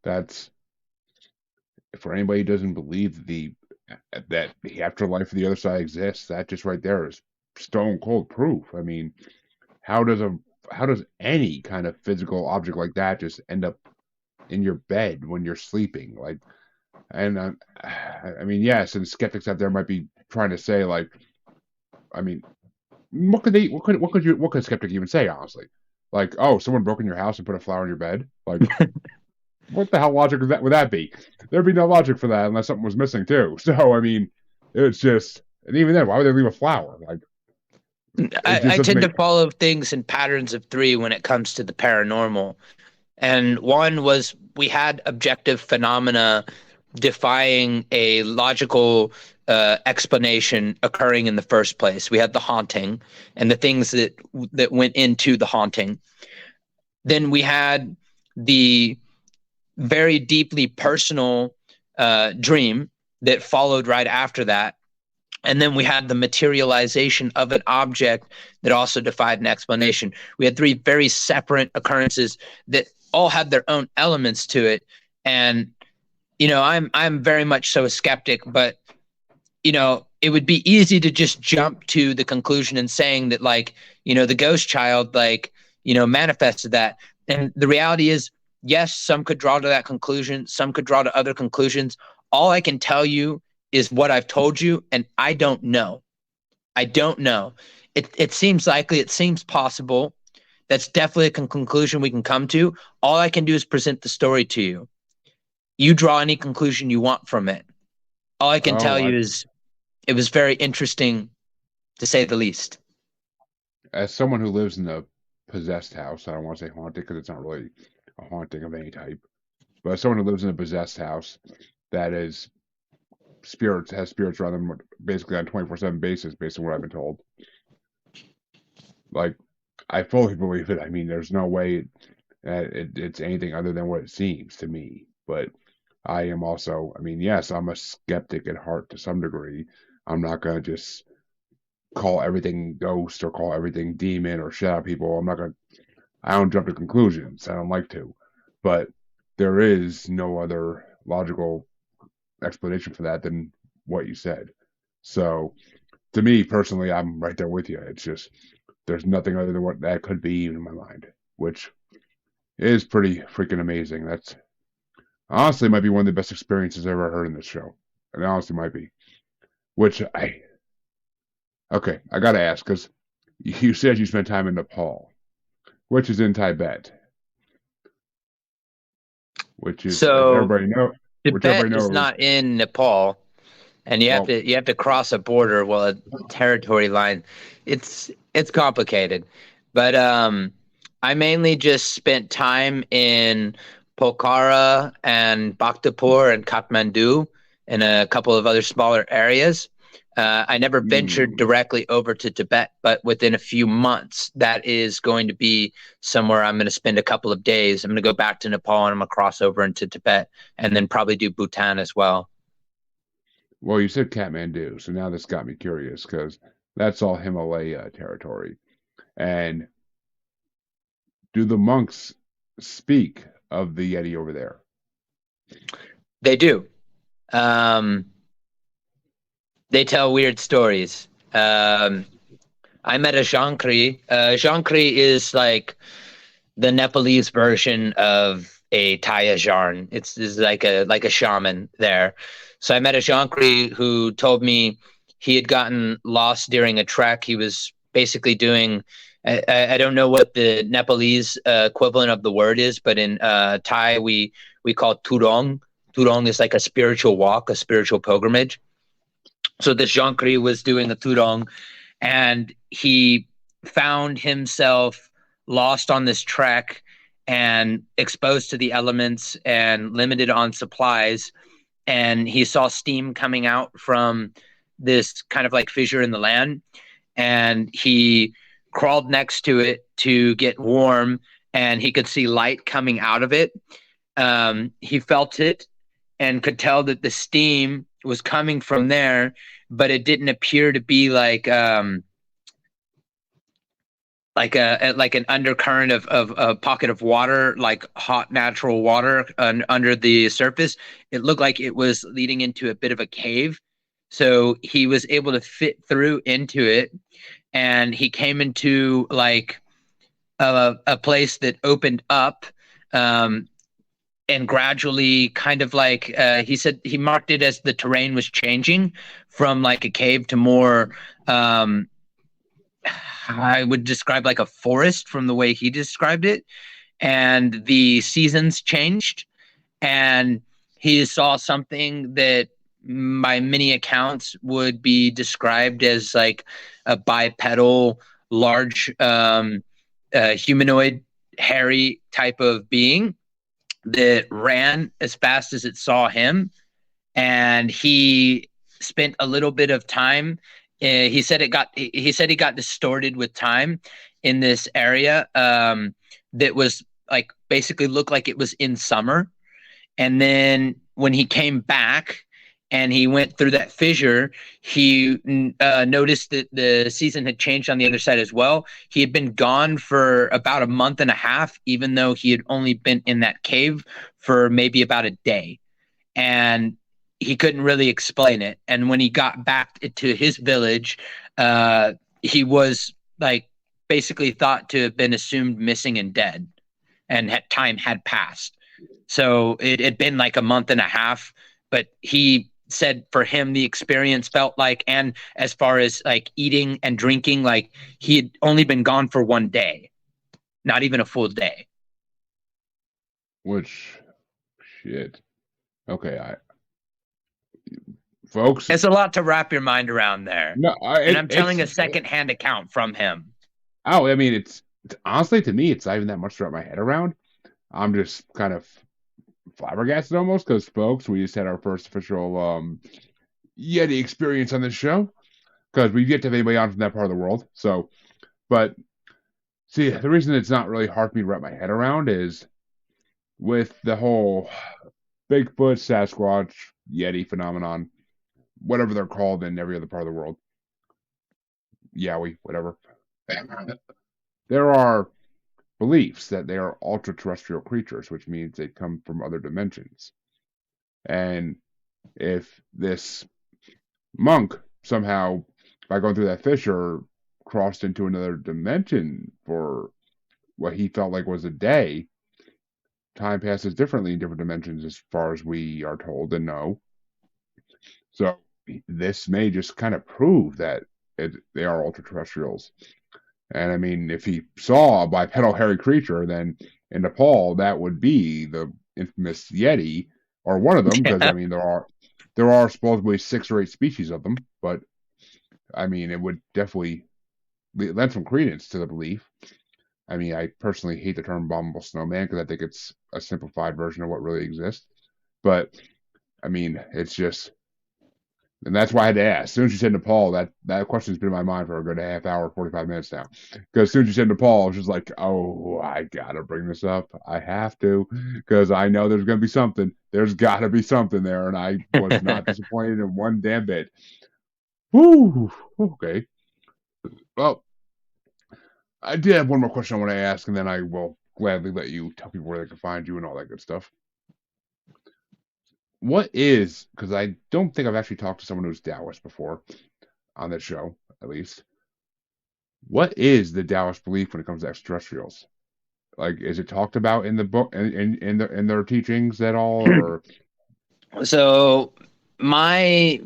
[SPEAKER 1] that's, for anybody who doesn't believe that the afterlife of the other side exists, that just right there is stone cold proof. I mean, how does any kind of physical object like that just end up in your bed when you're sleeping? Like, and I mean, yes, and skeptics out there might be trying to say, like, I mean, what could a skeptic even say, honestly? Like, oh, someone broke in your house and put a flower in your bed? Like, what the hell logic would that be? There'd be no logic for that unless something was missing too. So, I mean, it's just, and even then, why would they leave a flower? Like,
[SPEAKER 2] I tend to follow things in patterns of three when it comes to the paranormal. And one was, we had objective phenomena defying a logical explanation occurring in the first place. We had the haunting and the things that went into the haunting. Then we had the very deeply personal dream that followed right after that. And then we had the materialization of an object that also defied an explanation. We had three very separate occurrences that all had their own elements to it. And, I'm very much so a skeptic, but, it would be easy to just jump to the conclusion and saying that, like, the ghost child, like, manifested that. And the reality is, yes, some could draw to that conclusion. Some could draw to other conclusions. All I can tell you is what I've told you, and I don't know. I don't know. It seems likely. It seems possible. That's definitely a conclusion we can come to. All I can do is present the story to you. You draw any conclusion you want from it. All I can tell you is it was very interesting, to say the least.
[SPEAKER 1] As someone who lives in a possessed house, I don't want to say haunted because it's not really a haunting of any type, but as someone who lives in a possessed house that is has spirits around them basically on a 24/7 basis, based on what I've been told. Like, I fully believe it. I mean, there's no way it's anything other than what it seems to me. But I am also, I mean, yes, I'm a skeptic at heart to some degree. I'm not going to just call everything ghost or call everything demon or shut out people. I don't jump to conclusions. I don't like to. But there is no other logical explanation for that than what you said. So, to me personally, I'm right there with you. It's just, there's nothing other than what that could be in my mind, which is pretty freaking amazing. That's honestly might be one of the best experiences I've ever heard in this show. It honestly might be. Okay, I gotta ask, because you said you spent time in Nepal, which is in Tibet, which is,
[SPEAKER 2] so
[SPEAKER 1] everybody knows.
[SPEAKER 2] Tibet is not in Nepal, and you have to cross a border, a territory line. It's complicated, but I mainly just spent time in Pokhara and Bhaktapur and Kathmandu and a couple of other smaller areas. I never ventured
[SPEAKER 1] Hmm.
[SPEAKER 2] directly over to Tibet, but within a few months, that is going to be somewhere I'm going to spend a couple of days. I'm going to go back to Nepal and I'm going to cross over into Tibet and then probably do Bhutan as well.
[SPEAKER 1] Well, you said Kathmandu, so now this got me curious because that's all Himalaya territory. And do the monks speak of the Yeti over there?
[SPEAKER 2] They do. Um, they tell weird stories. I met a Jankri. Jankri is like the Nepalese version of a Tayajarn. It's like a shaman there. So I met a Jankri who told me he had gotten lost during a trek. He was basically doing. I don't know what the Nepalese equivalent of the word is, but in Thai we call turong. Turong is like a spiritual walk, a spiritual pilgrimage. So this Jankri was doing a turong, and he found himself lost on this trek and exposed to the elements and limited on supplies. And he saw steam coming out from this kind of like fissure in the land. And he crawled next to it to get warm, and he could see light coming out of it. He felt it and could tell that the steam was coming from there, but it didn't appear to be like an undercurrent of a pocket of water, like hot natural water under the surface. It looked like it was leading into a bit of a cave. So he was able to fit through into it, and he came into like a place that opened up, um, and gradually kind of like he said he marked it as the terrain was changing from like a cave to more um, I would describe like a forest from the way he described it. And the seasons changed, and he saw something that, by many accounts, would be described as like a bipedal, large, humanoid, hairy type of being that ran as fast as it saw him. And he spent a little bit of time. He said it got. He said he got distorted with time in this area, that was like basically looked like it was in summer. And then when he came back and he went through that fissure, he noticed that the season had changed on the other side as well. He had been gone for about a month and a half, even though he had only been in that cave for maybe about a day. And he couldn't really explain it. And when he got back to his village, he was like basically thought to have been assumed missing and dead, and time had passed. So it had been like a month and a half, but he said for him the experience felt like, and as far as like eating and drinking, like he had only been gone for one day, not even a full day.
[SPEAKER 1] Which shit. Okay, I folks.
[SPEAKER 2] It's a lot to wrap your mind around there.
[SPEAKER 1] No,
[SPEAKER 2] And I'm
[SPEAKER 1] it's.
[SPEAKER 2] telling a secondhand account from him.
[SPEAKER 1] Oh, I mean, it's honestly to me, it's not even that much to wrap my head around. I'm just kind of flabbergasted almost because, folks, we just had our first official Yeti experience on this show because we've yet to have anybody on from that part of the world. So, but see, the reason it's not really hard for me to wrap my head around is with the whole Bigfoot, Sasquatch, Yeti phenomenon, whatever they're called in every other part of the world. Yowie, whatever. There are beliefs that they are ultra terrestrial creatures, which means they come from other dimensions. And if this monk somehow, by going through that fissure, crossed into another dimension for what he felt like was a day, time passes differently in different dimensions as far as we are told and know. So this may just kind of prove that they are ultra terrestrials. And I mean, if he saw a bipedal hairy creature, then in Nepal that would be the infamous Yeti, or one of them, because I mean there are supposedly 6 or 8 species of them, but I mean it would definitely lend some credence to the belief. I mean, I personally hate the term abominable snowman because I think it's a simplified version of what really exists. But I mean, it's just And that's why I had to ask. As soon as you said Nepal, that question's been in my mind for a good half hour, 45 minutes now. Because as soon as you said Nepal, I was just like, oh, I gotta bring this up. I have to, because I know there's gonna be something. There's gotta be something there, and I was not disappointed in one damn bit. Woo! Okay. Well, I did have one more question I want to ask, and then I will gladly let you tell people where they can find you and all that good stuff. What is, because I don't think I've actually talked to someone who's Taoist before on this show, at least. What is the Taoist belief when it comes to extraterrestrials? Like, is it talked about in the book, in their teachings at all, or
[SPEAKER 2] So, my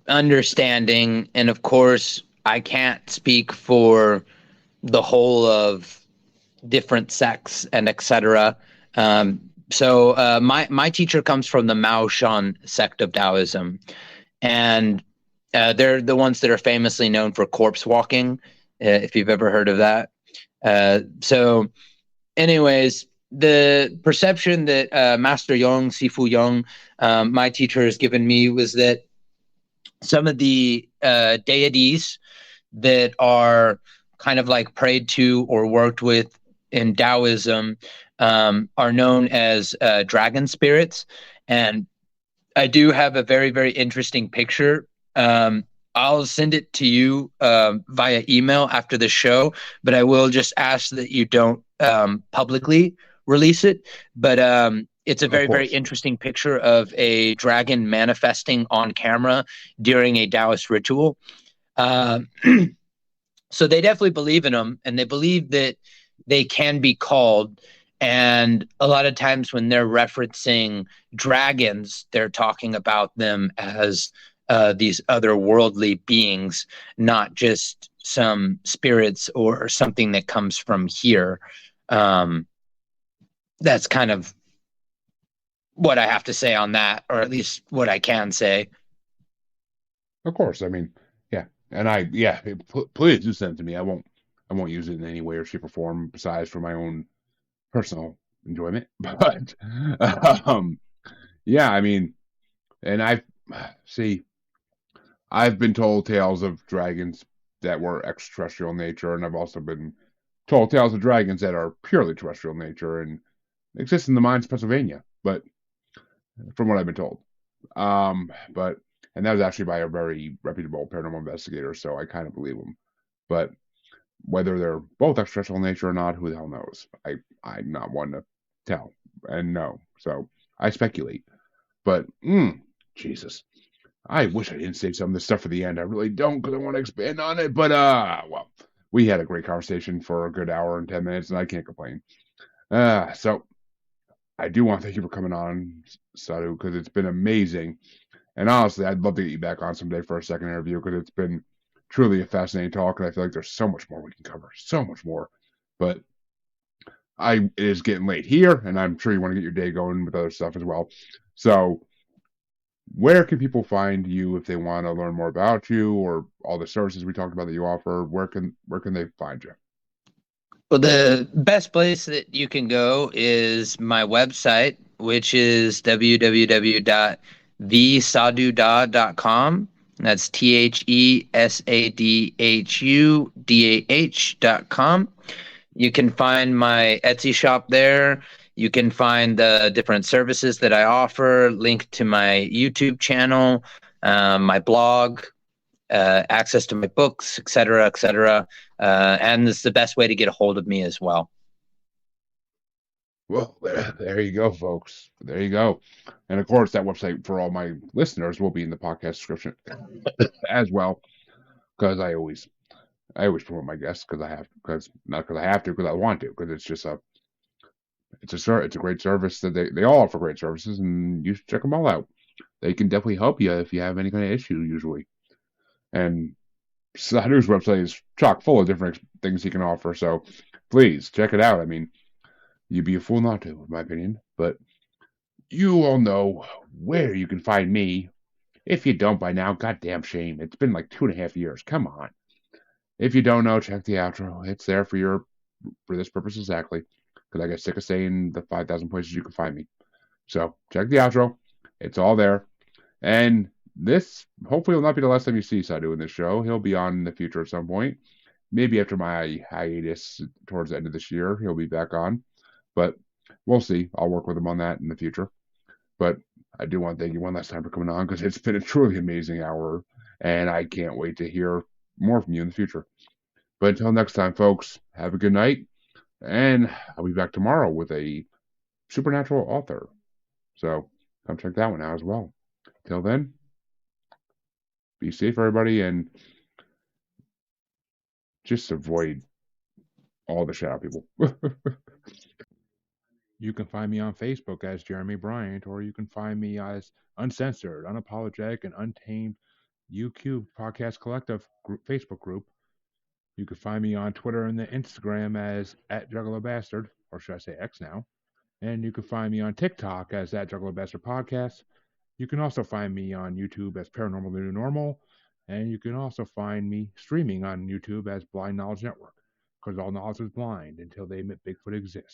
[SPEAKER 2] understanding, and of course, I can't speak for the whole of different sects and etc. My teacher comes from the Mao Shan sect of Taoism, and they're the ones that are famously known for corpse walking. If you've ever heard of that. Anyways, the perception that Master Yang, Sifu Yang, my teacher has given me was that some of the deities that are kind of like prayed to or worked with in Taoism are known as dragon spirits. And I do have a very, very interesting picture. I'll send it to you via email after the show, but I will just ask that you don't publicly release it. But it's a
[SPEAKER 1] of
[SPEAKER 2] very, very
[SPEAKER 1] course?
[SPEAKER 2] interesting picture of a dragon manifesting on camera during a Taoist ritual. Uh, so they definitely believe in them, and they believe that they can be called. And a lot of times when they're referencing dragons, they're talking about them as these otherworldly beings, not just some spirits or something that comes from here. Um, that's kind of what I have to say on that, or at least what I can say.
[SPEAKER 1] Of course. I mean, yeah, and yeah, please do send it to me. I won't use it in any way or shape or form besides for my own personal enjoyment. But um, yeah, I mean, and see, I've been told tales of dragons that were extraterrestrial in nature, and I've also been told tales of dragons that are purely terrestrial in nature and exist in the mines of Pennsylvania. But from what I've been told, but and that was actually by a very reputable paranormal investigator, so I kind of believe him. But whether they're both extraterrestrial in nature or not, who the hell knows? I'm not one to tell and know, so I speculate. But Jesus, I wish I didn't save some of this stuff for the end. I really don't, because I want to expand on it. But well, we had a great conversation for a good hour and 10 minutes, and I can't complain. So I do want to thank you for coming on, Sadhu, because it's been amazing. And honestly, I'd love to get you back on someday for a second interview, because it's been truly a fascinating talk, and I feel like there's so much more we can cover, so much more. But it is getting late here, and I'm sure you want to get your day going with other stuff as well. So where can people find you if they want to learn more about you or all the services we talked about that you offer? Where can they find you?
[SPEAKER 2] Well, the best place that you can go is my website, which is www.thesadhudah.com. That's TheSadhuDah.com. You can find my Etsy shop there. You can find the different services that I offer, link to my YouTube channel, my blog, access to my books, etc., etc. And it's the best way to get a hold of me as well.
[SPEAKER 1] Well, there you go, folks. There you go. And of course, that website for all my listeners will be in the podcast description as well, because I always promote my guests because I have because not because I have to because I want to because it's just it's a great service that they all offer great services, and you should check them all out. They can definitely help you if you have any kind of issue usually. And Sadhu's website is chock full of different things he can offer, so please check it out. I mean, you'd be a fool not to, in my opinion. But you all know where you can find me. If you don't by now, goddamn shame. It's been like 2.5 years. Come on. If you don't know, check the outro. It's there for this purpose exactly. Because I get sick of saying the 5,000 places you can find me. So check the outro. It's all there. And this hopefully will not be the last time you see Sadhu in this show. He'll be on in the future at some point. Maybe after my hiatus towards the end of this year, he'll be back on. But we'll see. I'll work with him on that in the future. But I do want to thank you one last time for coming on because it's been a truly amazing hour, and I can't wait to hear more from you in the future. But until next time, folks, have a good night, and I'll be back tomorrow with a supernatural author. So come check that one out as well. Till then, be safe, everybody, and just avoid all the shadow people. You can find me on Facebook as Jeremy Bryant, or you can find me as Uncensored, Unapologetic, and Untamed UQ Podcast Collective Facebook group. You can find me on Twitter and the Instagram as at Juggalo Bastard, or should I say X now. And you can find me on TikTok as at Juggalo Bastard Podcast. You can also find me on YouTube as Paranormal The New Normal. And you can also find me streaming on YouTube as Blind Knowledge Network, because all knowledge is blind until they admit Bigfoot exists.